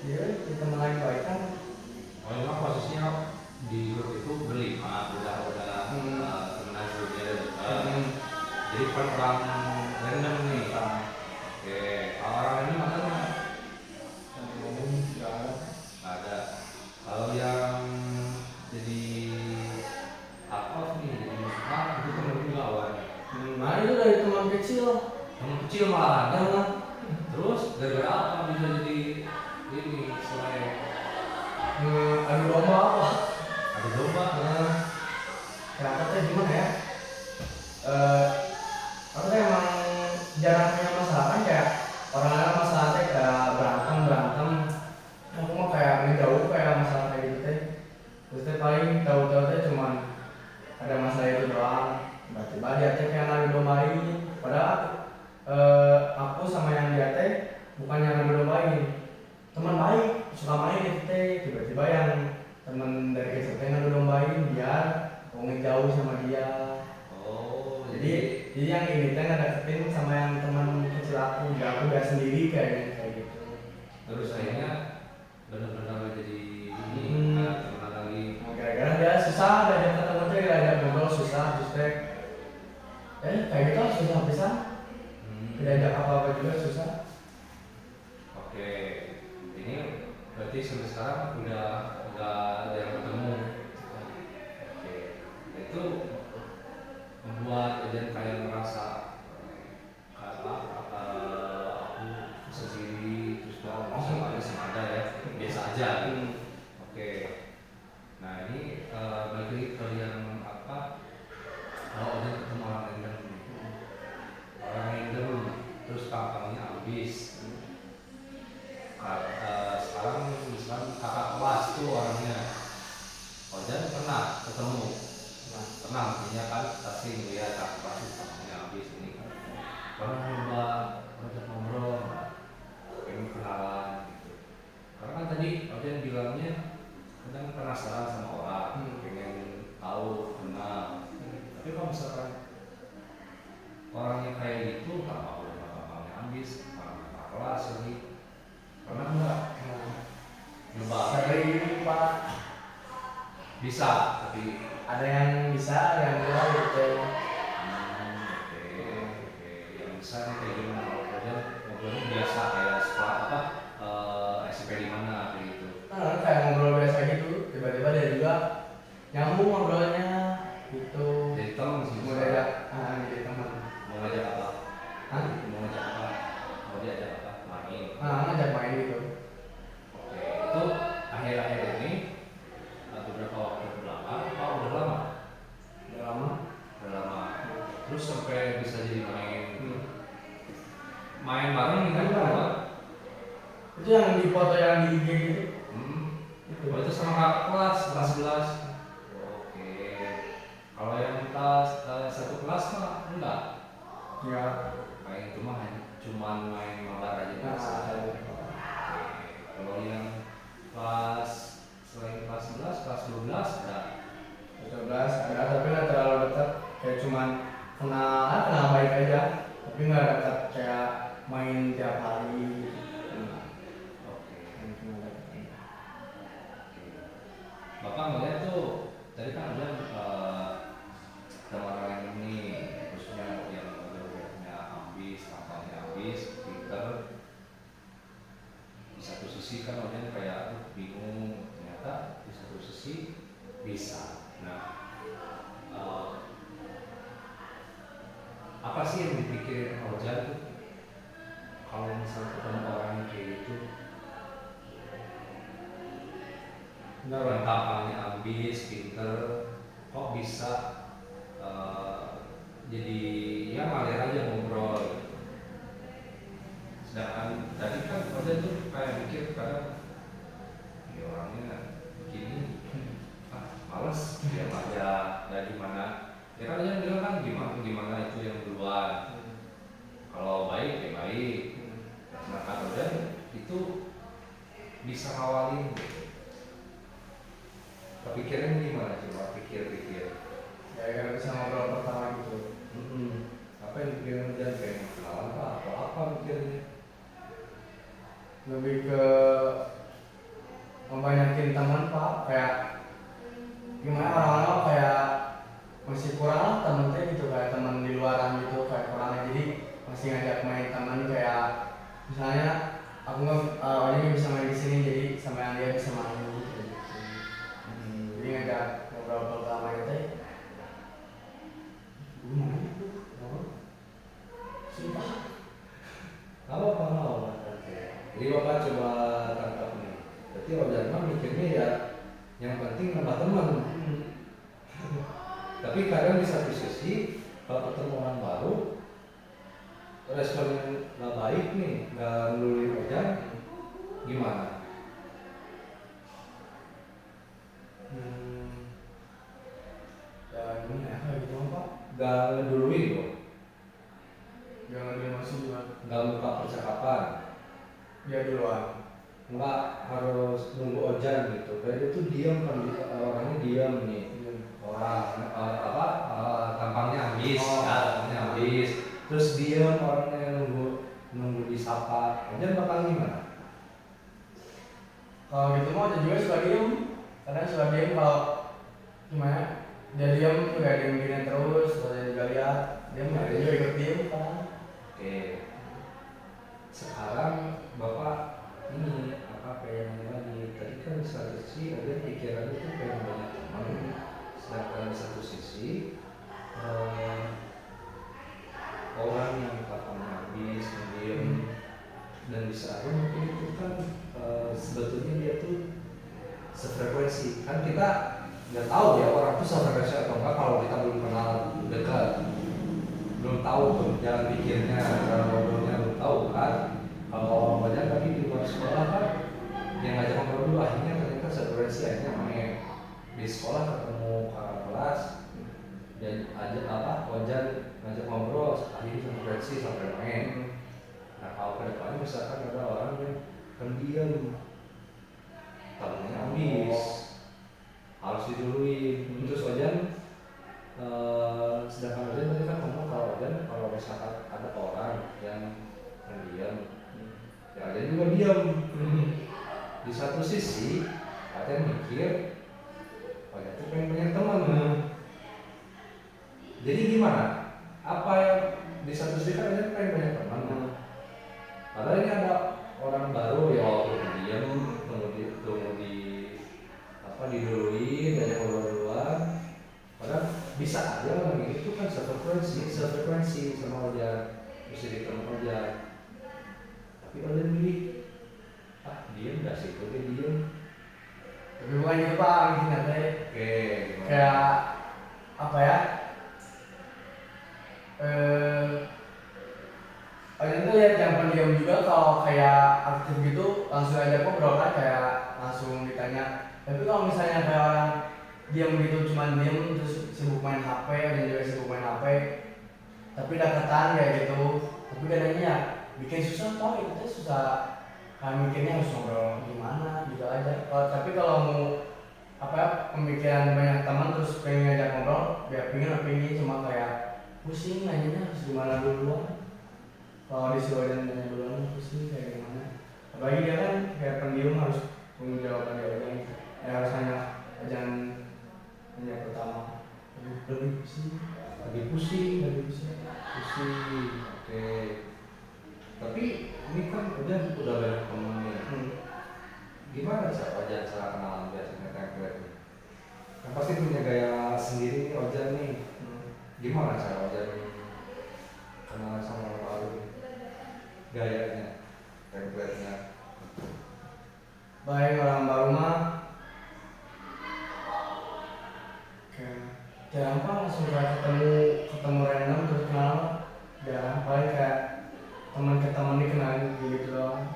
Jadi kita mulai baik kan. Oh memang posisinya di grup itu berlima, udah temenan grupnya juga. Jadi per orang random nih. Oke, kalau orang ini mana nggak? Nggak ada. Kalau yang jadi apa nih, jadi musuhan itu temen juga awalnya. Nah itu dari teman kecil. Temen kecil malah. Jangan. Terus gara-gara apa bisa jadi ini selain Adu domba apa? adu domba? Kenapa teh gimana ya? Aku teh emang jarang punya masalah kan, kayak orang lain masalah teh kayak berantem. Aku mah kayak ngejauh kayak masalah kayak gitu teh. Terus teh paling tahu-tahu teh cuman ada masalah itu doang. Tiba-tiba dia teh kayak ngadu dombain. Padahal aku sama yang dia teh bukan yang ngadu diri kayak gitu. Terus akhirnya benar-benar jadi ini teman lagi. Nah, gara-gara dia susah diajak ketemu teh, diajak ngobrol susah, terus teh kayak gitu susah bisa. Diajak apa-apa juga susah. Oke, ini berarti sampai sekarang udah nggak ada yang ketemu. Oke, itu membuat Ojan kayak merasa apa aku sendiri terus masih ada ya biasa aja. Oke, nah ini bagi kalian apa kalau Ojan ketemu orang random terus tampangnya habis. Sekarang misalkan kakak kelas tuh orangnya Ojan pernah ketemu pernah artinya kan pasti ngeliat kakak kelas itu tampangnya habis ini kan pernah nyoba ngajak ngobrol pengen kenalan gitu karena kan tadi Ojan bilangnya kadang penasaran sama orang pengen tahu kenal tapi kalau misalkan orangnya kayak gitu nggak mau tampangnya habis kakak kelas lagi pernah nggak nyoba Sering Pak, bisa tapi ada yang bisa, ada yang enggak gitu. oke yang bisa nih kayak gimana ngobrolnya biasa kayak sekolah apa SMP di mana kayak gitu Nah, kayak ngobrol biasa gitu, tiba-tiba dia juga nyambung ngobrolnya gitu. jadi teman sih Mau diajak, jadi teman. mau ngajak apa Hah? mau ngajak apa mau diajak apa main Ngajak main gitu. oke itu akhir-akhir ini beberapa waktu belakang udah lama Udah lama. udah lama terus sampai bisa jadi main bareng nih kan berdua. Itu yang di foto yang di IG gitu. Oh, itu sama kakak kelas 11. Oke. Kalau yang kelas satu kelas mah enggak. Ya. Main cuman main mabar aja biasa. Oke. Kalau yang kelas selain kelas 11, kelas 12 ada. 12 ada tapi nggak terlalu dekat, kayak cuman kenal baik aja, tapi nggak dekat kayak main tiap hari. Oke. Bapak ngeliat tuh tadi kan ada orang yang ini khususnya yang modelnya habis, kapalnya habis, pinter. Di satu sisi kan orang kayak bingung, ternyata di satu sisi bisa. Nah, apa sih yang dipikirin Ojan tuh kalau misalnya ketemu orang yang kayak gitu? Yang tampangnya habis, pinter, kok bisa jadi ya ngalir aja ngobrol gitu. Sedangkan tadi kan Ojan tuh kayak mikir kadang ya orangnya begini males dia aja dan gimana ya kan Ojan bilang kan gimana itu yang duluan kalau baik ya baik sedangkan Ojan itu bisa ngawalin gitu. Kepikiran gimana coba pikir-pikir Ya bisa ngobrol pertama gitu. Apa yang dipikirin Ojan kayak kenalan apa mikirnya Lebih ke membanyakin teman Pak, kayak gimana orang-orang kayak masih kurang lah temen gitu, kayak teman di luaran gitu kayak kurangnya, jadi masih ngajak main teman kayak misalnya aku nggak bisa main di sini jadi sama yang dia bisa main gitu. Jadi ngajak ngobrol pertama itu gimana itu? Sumpah. apa jadi bapak coba tangkap nih berarti Ojan mah mikirnya ya yang penting nambah teman tapi kadang di satu sisi kalau ketemu orang baru respon yang nggak baik nih nggak ngelulin Ojan gimana? Ya gimana ya kayak gitu Pak? Nggak ngeduluin loh Jangan dia masuk juga. nggak buka percakapan Dia duluan. nggak harus nunggu Ojan gitu kayak dia tuh diam kan orangnya diam nih orang tampangnya habis tampangnya habis terus diam orangnya nunggu disapa, Ojan bakal gimana? Kalau gitu mah dia juga suka diem, kadang suka diem kalau gimana dia diem juga diem gini terus saya juga lihat dia juga ikut diem kan. Oke, sekarang bapak ini apa pengen nanya lagi, tadi kan di satu sisi ada pikiran itu pengen banyak teman, sedangkan di satu sisi orang yang kapan habis diem dan bisa aja mungkin itu kan sebetulnya dia tuh sefrekuensi, kan kita nggak tahu ya orang itu sefrekuensi atau enggak kalau kita belum kenal dekat, belum tahu jalan pikirnya, cara ngobrolnya belum tahu kan. Kalau banyak tadi di luar sekolah kan yang ngajak ngobrol dulu akhirnya ternyata sefrekuensi, akhirnya main di sekolah ketemu kakak kelas dan aja apa Ojan ngajak ngobrol akhirnya sefrekuensi sampai main. Nah kalau kedepannya misalkan ada orang yang pendiam, tabungnya habis, harus diduluin. Terus Ojan, sedangkan Ojan tadi kan ngomong kalau Ojan kalau misalkan ada orang yang pendiam, ya Ojan juga diam. Di satu sisi, Ojan mikir, Ojan tuh pengen banyak teman. Jadi gimana? Apa yang di satu sisi kan Ojan pengen banyak teman. Padahal ini ada orang baru ya waktu diam, tunggu di apa diduluin, banyak ngobrol duluan. Padahal bisa aja orang itu kan sefrekuensi sama Ojan, bisa ditemu Ojan. Tapi Ojan milih, diem dah sih, oke diem. Tapi bukan gitu Pak, mungkin ada kayak apa ya? Ojan tuh lihat yang pendiam juga kalau kayak aktif gitu langsung aja ngobrol kan, kayak langsung ditanya. Tapi kalau misalnya kayak orang diam gitu cuman diam terus sibuk main HP, Ojan juga sibuk main HP, tapi deketan kayak gitu, tapi kadangnya ya bikin susah Pak, itu tuh susah. Mikirnya harus ngobrol gimana gitu aja. Tapi kalau mau apa ya, pemikiran banyak teman terus pengen ngajak ngobrol, ya pengen cuma kayak pusing nanya harus gimana dulu. Kalau disuruh dan nanya duluan pusing kayak gimana. Apalagi dia kan kayak pendiam harus tanggung jawaban dia aja. Ya harus jangan nanya pertama. Lebih pusing. Oke. Tapi ini kan Ojan udah banyak temennya. Gimana cara kenalan biasanya template? Kan pasti punya gaya sendiri nih Ojan nih. Gimana cara Ojan kenalan sama orang baru? Gayanya, template-nya. Baik orang baru mah jarang Pak langsung kayak ketemu random terus kenal, jarang, paling kayak teman ke teman dikenalin gitu doang.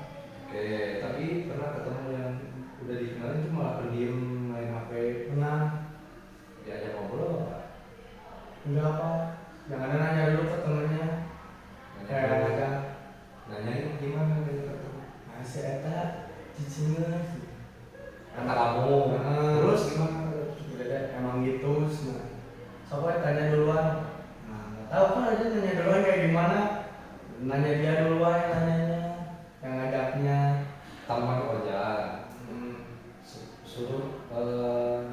Oke, tapi pernah ketemu yang udah dikenalin tuh malah pendiam main HP? Pernah. Diajak ngobrol apa? Enggak Pak, jangan nanya dulu ke temennya. Kayak aja nanyain gimana gitu ketemu? si Eta cicingnya Kata kamu, terus gimana? emang gitu semua. Soalnya tanya duluan. Nah, nggak tahu kan aja tanya duluan kayak gimana. Nanya dia duluan yang nanyanya, yang ngajaknya. Teman Ojan, suruh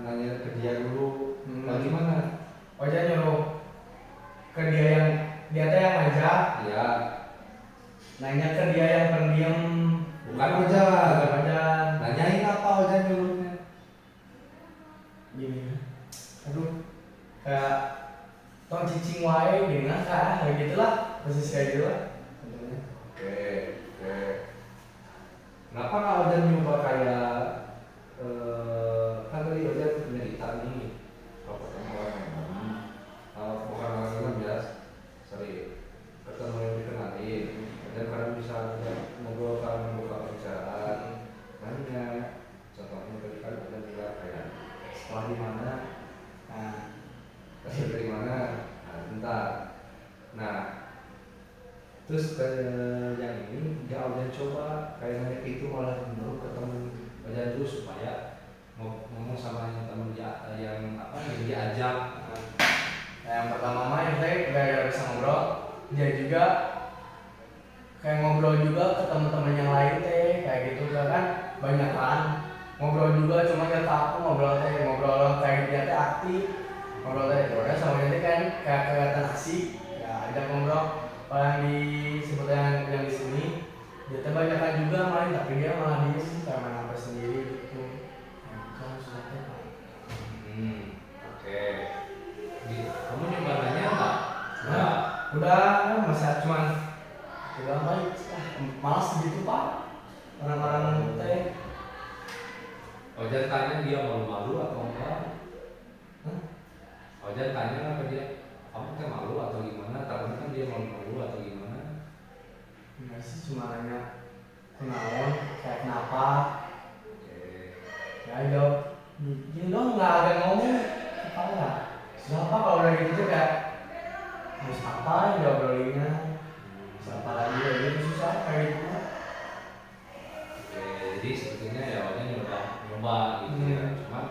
nanya ke dia dulu. Gimana? Ojan nyuruh ke dia teh yang ngajak. Ya. Nanya ke dia yang pendiam. Bukan Ojan. Nanyain apa Ojan nyuruhnya? Gini. Aduh. Kayak tong cicing wae gimana kayak gitulah, persis kayak gitu lah. Oke. Kenapa nggak Ojan nyoba kayak kan tadi Ojan punya gitar nih, kalau ketemu orang bukan orang ya, ketemu yang dikenalin, Ojan kadang bisa ngobrol kan, membuka pembicaraan, nanya, contohnya tadi kan Ojan juga kayak sekolah di mana, kasih dari mana, bentar. Nah, terus yang ini nggak Ojan coba kayak nanya itu malah dulu ketemu Ojan dulu supaya ngomong sama yang temen dia yang diajak. Yang pertama mah yang saya gara-gara bisa ngobrol, dia juga kayak ngobrol juga ke teman-teman yang lain teh kayak gitu kan banyak kan ngobrol juga cuma kata aku ngobrol kayak dia teh aktif ngobrol teh udah sama dia teh kan kayak kelihatan asik ya ajak ngobrol kalau yang disebut yang di sini dia teh banyak kan juga main tapi dia malah diem kayak main apa sendiri gitu ya itu susah teh Pak. Oke. Kamu nyoba nanya nggak? Nah, udah kan masa cuman udah baik malas gitu Pak orang-orang teh. Ojan tanya dia malu-malu atau enggak? Ojan tanya apa dia? Kamu teh malu atau gimana? Takutnya kan dia malu-malu atau gimana? Enggak sih cuma nanya kenaon kayak kenapa Oke. ya jawab gini dong nggak ada ngomong kepala siapa kalau udah gitu tuh kayak harus apa yang diobrolinnya siapa lagi ya gitu susah kayak gitu. Oke, jadi sebetulnya ya Ojan nyoba gitu ya. Cuma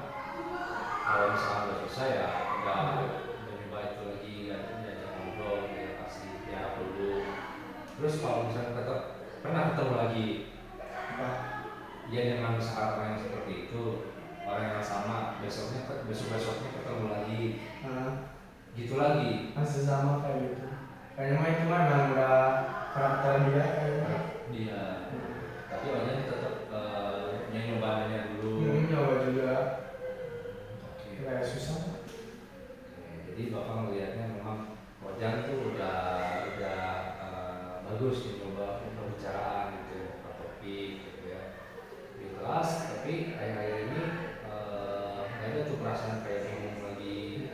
kalau misalnya udah selesai ya udah nyoba itu lagi ya diajak ngobrol ya kasih ya dulu. Terus kalau misalnya tetap pernah ketemu lagi ya dengan misalkan orang yang seperti itu orang yang sama besok-besoknya ketemu lagi gitu lagi masih sama kayak gitu kayaknya mah itu mah emang udah karakter dia kayaknya dia tapi Ojan tetap nyoba nanya dulu. nyoba juga Oke. kayak susah. Oke, jadi bapak melihatnya memang Ojan tuh udah bagus nyoba pembicaraan gitu ya, buka topik gitu ya di kelas tapi akhir-akhir ini nggak ada tuh perasaan kayak ngomong lagi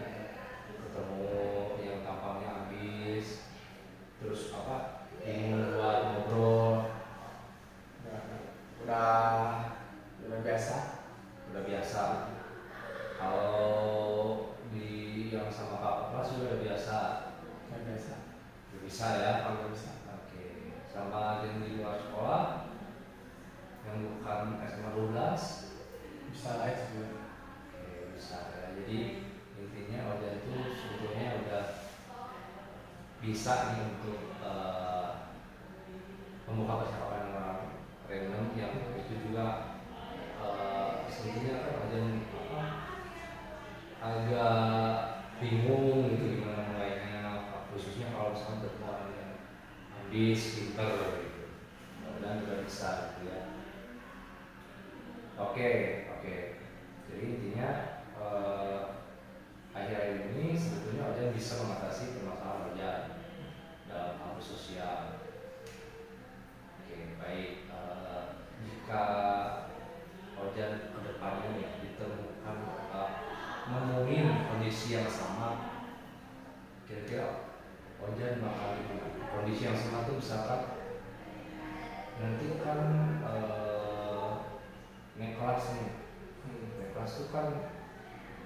ketemu yang tampangnya habis terus apa bingung buat ngobrol udah biasa udah biasa kalau di yang sama kakak kelas juga udah biasa udah biasa udah bisa ya. kalau bisa Oke, sama yang di luar sekolah yang bukan SMA 12 bisa lah itu juga. oke bisa ya. Jadi intinya Ojan itu sebetulnya udah bisa nih untuk membuka percakapan orang random yang itu juga sebetulnya kan Ojan agak bingung gitu gimana mulainya khususnya kalau misalnya ketemu orang yang habis pinter gitu dan udah bisa gitu ya. Oke, jadi intinya akhir-akhir ini sebetulnya Ojan bisa mengatasi permasalahan Ojan dalam hal sosial. Oke, baik. Jika Ojan kedepannya nih ditemukan menemuin kondisi yang sama, kira-kira Ojan bakal gimana? Kondisi yang sama itu misalkan nanti kan naik kelas nih, naik kelas itu kan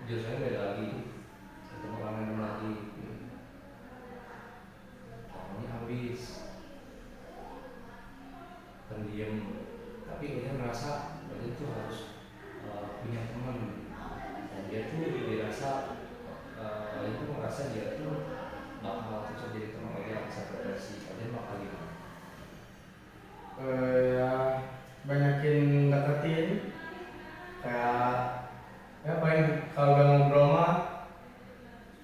jurusannya beda lagi, ketemu orang lagi, pokoknya habis pendiam, tapi dia merasa dia tuh harus punya teman, dan dia tuh dirasa itu merasa dia tuh bakal terus jadi teman dia bisa depresi, dia bakal gimana? Ya banyakin deketin kayak ya paling kalau udah ngobrol mah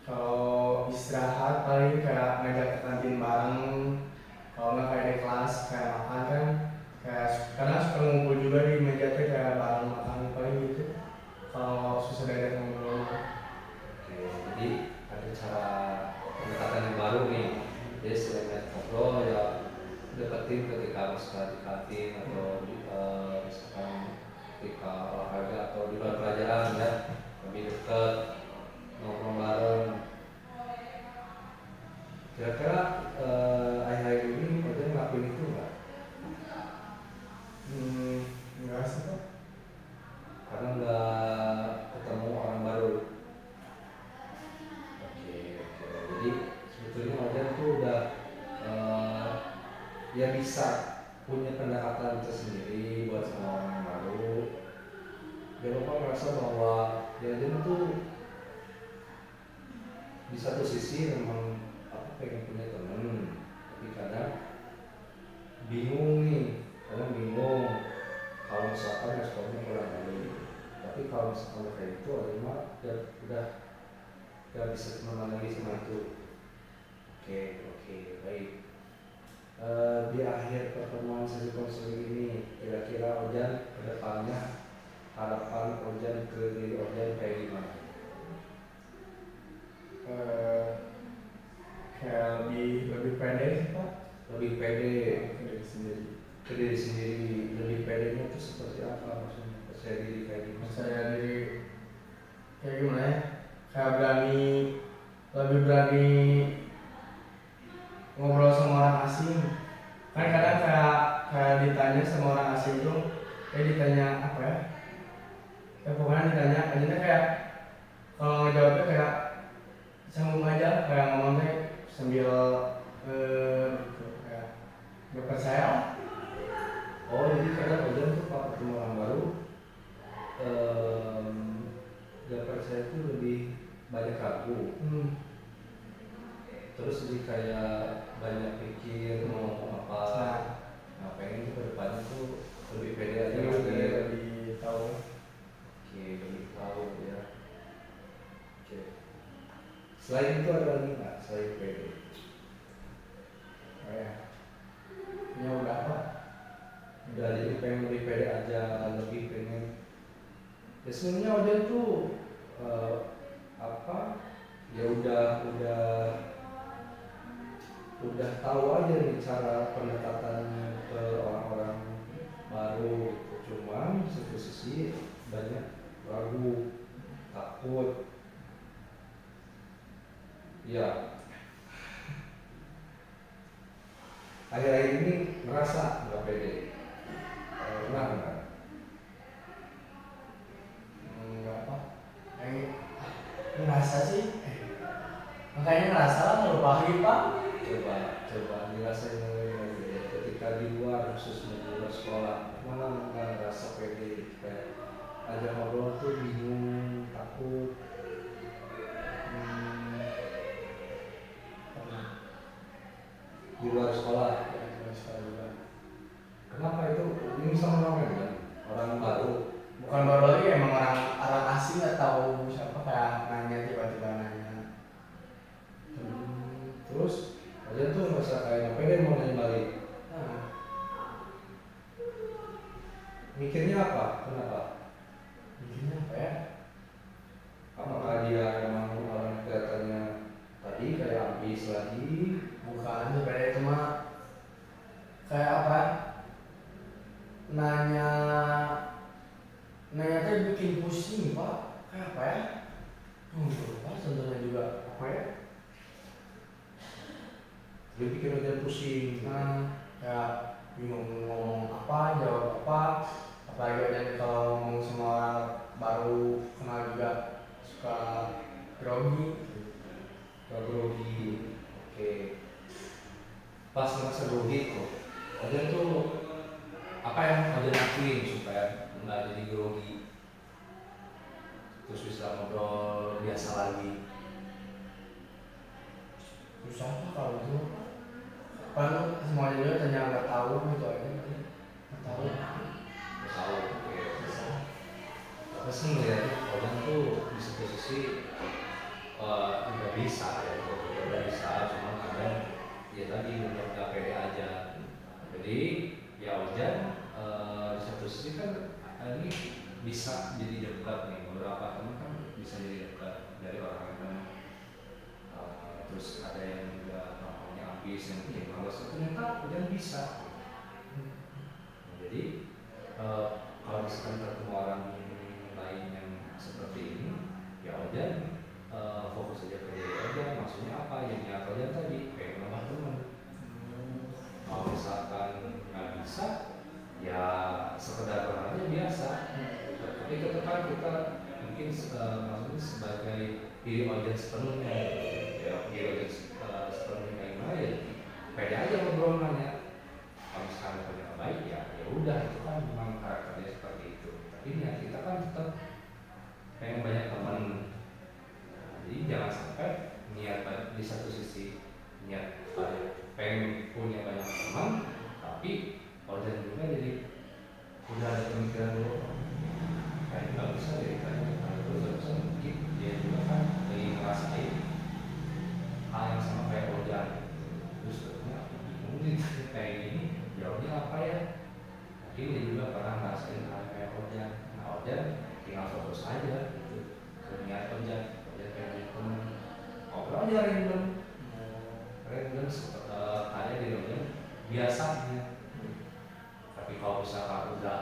kalau istirahat paling kayak ngajak ke kantin bareng kalau nggak kayak di kelas kayak makan kan kayak karena suka ngumpul juga di meja teh kayak bareng makan paling gitu kalau susah diajak ngobrol. Oke, jadi ada cara pendekatan yang baru nih. Jadi selain ngobrol ya deketin ketika misalkan di kantin atau misalkan ketika olahraga atau di luar pelajaran ya lebih dekat ngobrol bareng. Kira-kira akhir-akhir ini Ojan ngelakuin itu nggak? Enggak sih kok. Karena nggak ketemu orang baru. Oke. Jadi sebetulnya Ojan tuh udah ya bisa punya pendekatan tersendiri buat sama orang yang baru. Dia lupa merasa bahwa dia tuh di satu sisi memang aku pengen punya teman, tapi kadang bingung nih, kadang bingung kalau misalkan responnya kurang baik. Tapi kalau misalkan kayak itu, mah udah gak bisa kemana lagi sama itu. Oke, oke, baik. Di akhir pertemuan sesi konseling ini, kira-kira Ojan kedepannya harapan Ojan ke diri Ojan kayak gimana? Kayak lebih pede sih Pak. Lebih pede Ke diri sendiri. ke diri sendiri. Lebih pedenya itu seperti apa maksudnya? Percaya diri kayak gimana? Percaya diri kayak gimana ya? Kayak berani, lebih berani ngobrol sama orang asing. Kan kadang kayak ditanya sama orang asing tuh, ditanya apa ya? Ya pokoknya ditanya, akhirnya kayak kalau ngejawabnya kayak sambung aja, kayak ngomong teh sambil gitu, kayak gak percaya. Oh, jadi kadang Ojan tuh kalau ketemu orang baru gak percaya itu lebih banyak ragu. Terus lebih kayak banyak pikir mau ngomong apa. Nah, pengen tuh ke depannya tuh lebih pede aja, lebih tahu. Oke, lebih tahu ya. Oke. Selain itu ada lagi nggak selain pede? Oh ya, ini udah apa? Udah, jadi pengen lebih pede aja, lebih pengen. Ya sebenarnya Ojan tuh apa? Ya udah tahu aja nih cara pendekatannya ke orang-orang baru. Cuman satu sisi banyak ragu, takut. Ya, akhir-akhir ini merasa nggak pede. Pernah nggak? Enggak apa? Ngerasa sih. Makanya ngerasa lah kalau pahit Pak. Coba dirasain lagi ketika di luar, khususnya di luar sekolah, mana nggak ngerasa pede, kayak ada ngobrol tuh bingung, takut. Di luar sekolah. Kenapa itu? Ini sama orang kan? Orang baru. Bukan baru lagi, emang orang asing atau siapa kayak nanya, tiba-tiba nanya. Terus aja tuh merasa kayak pede mau nanya balik. Mikirnya apa? Kenapa? Mikirnya apa ya? Apakah dia emang orang kelihatannya tadi kayak ambis lagi? Bukan, sebenarnya itu mah kayak apa? Nanya tuh bikin pusing Pak. Kayak apa ya? Lupa contohnya juga apa ya? Dia bikin aja pusing. Kayak bingung ngomong apa, jawab apa. Apalagi aja kalau ngomong sama orang baru kenal juga suka grogi. Grogi. Oke. Pas merasa grogi tuh, Ojan tuh apa yang Ojan lakuin supaya nggak jadi grogi? Terus bisa ngobrol biasa lagi. Susah Pak kalau itu. Kan semuanya juga tanya nggak tahu gitu aja. Nggak tahu. Tahu. Oke. Terus ngeliat Ojan tuh di satu sisi nggak bisa ya, nggak bisa, cuma kadang ya tadi nggak pede aja. Jadi ya Ojan di satu sisi kan ini bisa jadi dekat nih, beberapa teman kan bisa jadi dekat dari orang yang terus ada yang juga namanya ambis yang punya males, ternyata Ojan bisa. Jadi kalau misalkan ketemu orang lain yang seperti ini, ya Ojan fokus aja ke diri Ojan. Maksudnya apa? Yang niat Ojan tadi pengen nambah teman. Kalau misalkan nggak bisa, ya sekedar kenal aja biasa. Tapi tetap kita mungkin maksudnya sebagai diri Ojan sepenuhnya, ya diri Ojan sepenuhnya kayak gimana ya pede aja ngobrol nanya. Kalau misalkan punya baik ya udah, itu kan memang karakternya seperti itu. Tapi niat kita kan tetap pengen banyak teman. Jadi jangan sampai niat di satu sisi niat pengen punya banyak teman, tapi juga pernah ngerasain hal kayak Ojan. Nah Ojan tinggal fokus aja gitu ke niat Ojan kayak temen ngobrol aja random kayak di Ojan biasanya. Tapi kalau misalkan udah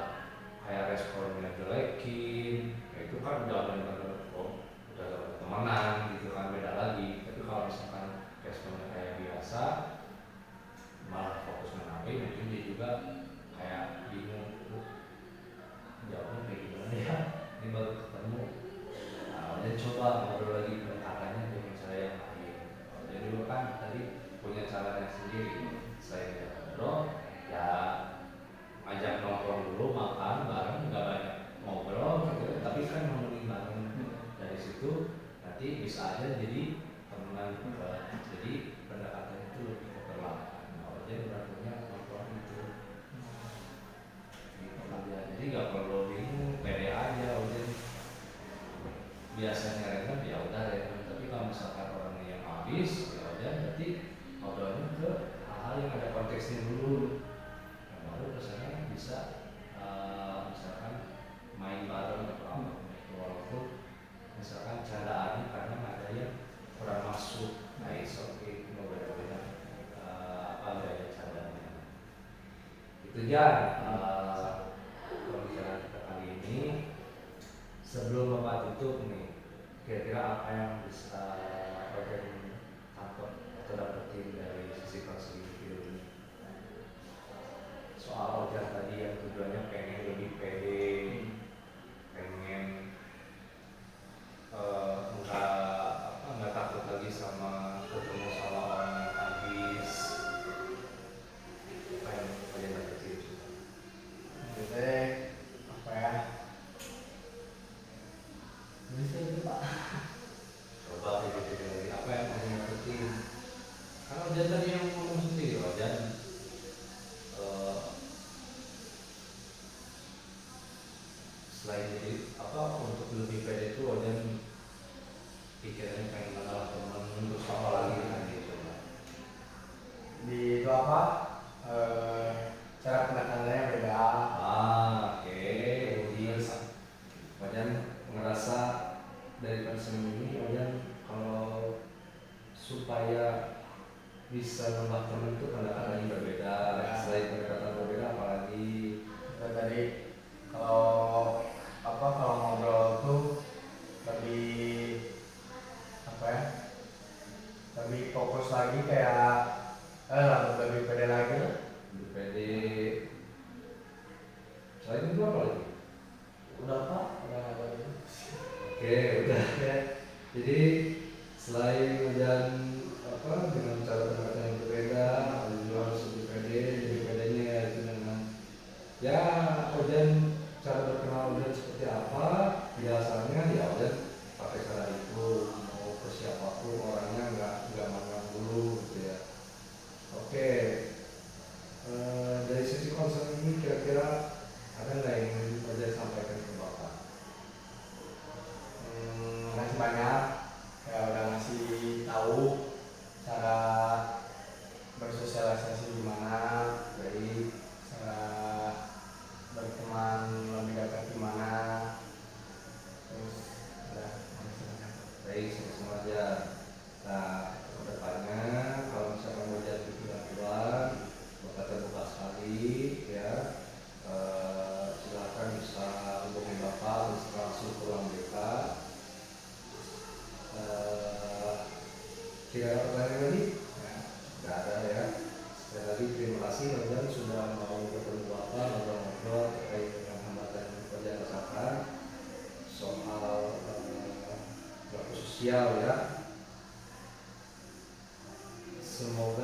kayak responnya jelekin, ya itu kan udah bener-bener udah temenan gitu kan, beda lagi. Tapi kalau misalkan responnya kayak biasa, malah fokus menampil, mungkin dia juga kayak bingung jawabnya kayak gimana ya, ini baru ketemu. Nah, dan coba ngobrol lagi pendekatannya dengan cara yang lain. Jadi juga kan tadi punya caranya sendiri. Selain dia ngobrol, ya ajak nongkrong dulu, makan bareng, nggak banyak ngobrol gitu, tapi kan ngomongin bareng. Dari situ nanti bisa aja jadi temenan juga. Jadi pendekatannya itu lebih ke perlahan. Nah, jadi berarti nongkrong itu gitu aja. Jadi nggak perlu bingung, pede aja. Jadi biasanya random ya udah random, tapi kalau misalkan orangnya yang habis ya udah, berarti ngobrolnya ke hal-hal yang ada konteksnya dulu. Baru kesannya bisa misalkan main bareng atau apa gitu, walaupun misalkan candaannya karena ada yang kurang masuk, nah it's okay, itu beda-beda apa gaya candanya itu ya. Kalau bicara kita kali ini, sebelum Bapak tutup nih, kira-kira apa yang bisa Bapak tangkap atau dapetin dari sisi konseling ini soal Ojan tadi yang tujuannya pengen lebih pede, pengen nggak takut lagi sama ketemu sama orang yang habis, apa yang Ojan dapetin juga? Jadi apa ya? Bisa gitu Pak. Coba dipikir lagi apa yang Ojan dapetin. Karena Ojan tadi yang ngomong sendiri, Ojan selain jadi apa untuk lebih pede itu Ojan pikirannya pengen mengenal teman, terus apa lagi kan gitu. Di itu apa? Cara pendekatannya beda. Oke. Jadi Ojan ngerasa dari konseling ini Ojan kalau supaya bisa nambah teman itu pendekatannya berbeda. Selain pendekatan berbeda apalagi Tadi kalau ngobrol tuh lebih apa ya, lebih fokus lagi kayak lebih pede lagi lah. lebih pede. Selain itu apa lagi? Udah Pak, udah apa itu. Oke, udah ya. Jadi selain Ojan apa dengan cara pendekatan yang berbeda, Ojan juga harus lebih pede. Lebih pedenya ya itu dengan ya Ojan, cara berkenal Ojan seperti apa biasanya ya Ojan pakai cara itu. Mau ke siapapun orangnya nggak mandang dulu gitu ya. Oke. Dari sisi konsen ini kira-kira ada nggak yang ingin Ojan sampaikan ke Bapak? Makasih banyak ya udah ngasih tahu cara bersosialisasi gimana, Baik, cara berteman lebih dekat gimana. Terus udah makasih banyak. baik semua aja. Nah, kedepannya kalau misalkan Ojan itu bantuan, Bapak terbuka sekali ya. Silakan bisa hubungi Bapak, bisa langsung ke ruang BK. Tidak ada pertanyaan lagi? Ya. Tidak ada ya. Sekali lagi terima kasih Ojan sudah mau bertemu Bapak, ngobrol-ngobrol terkait dengan hambatan yang Ojan rasakan soal pelaku sosial ya. Semoga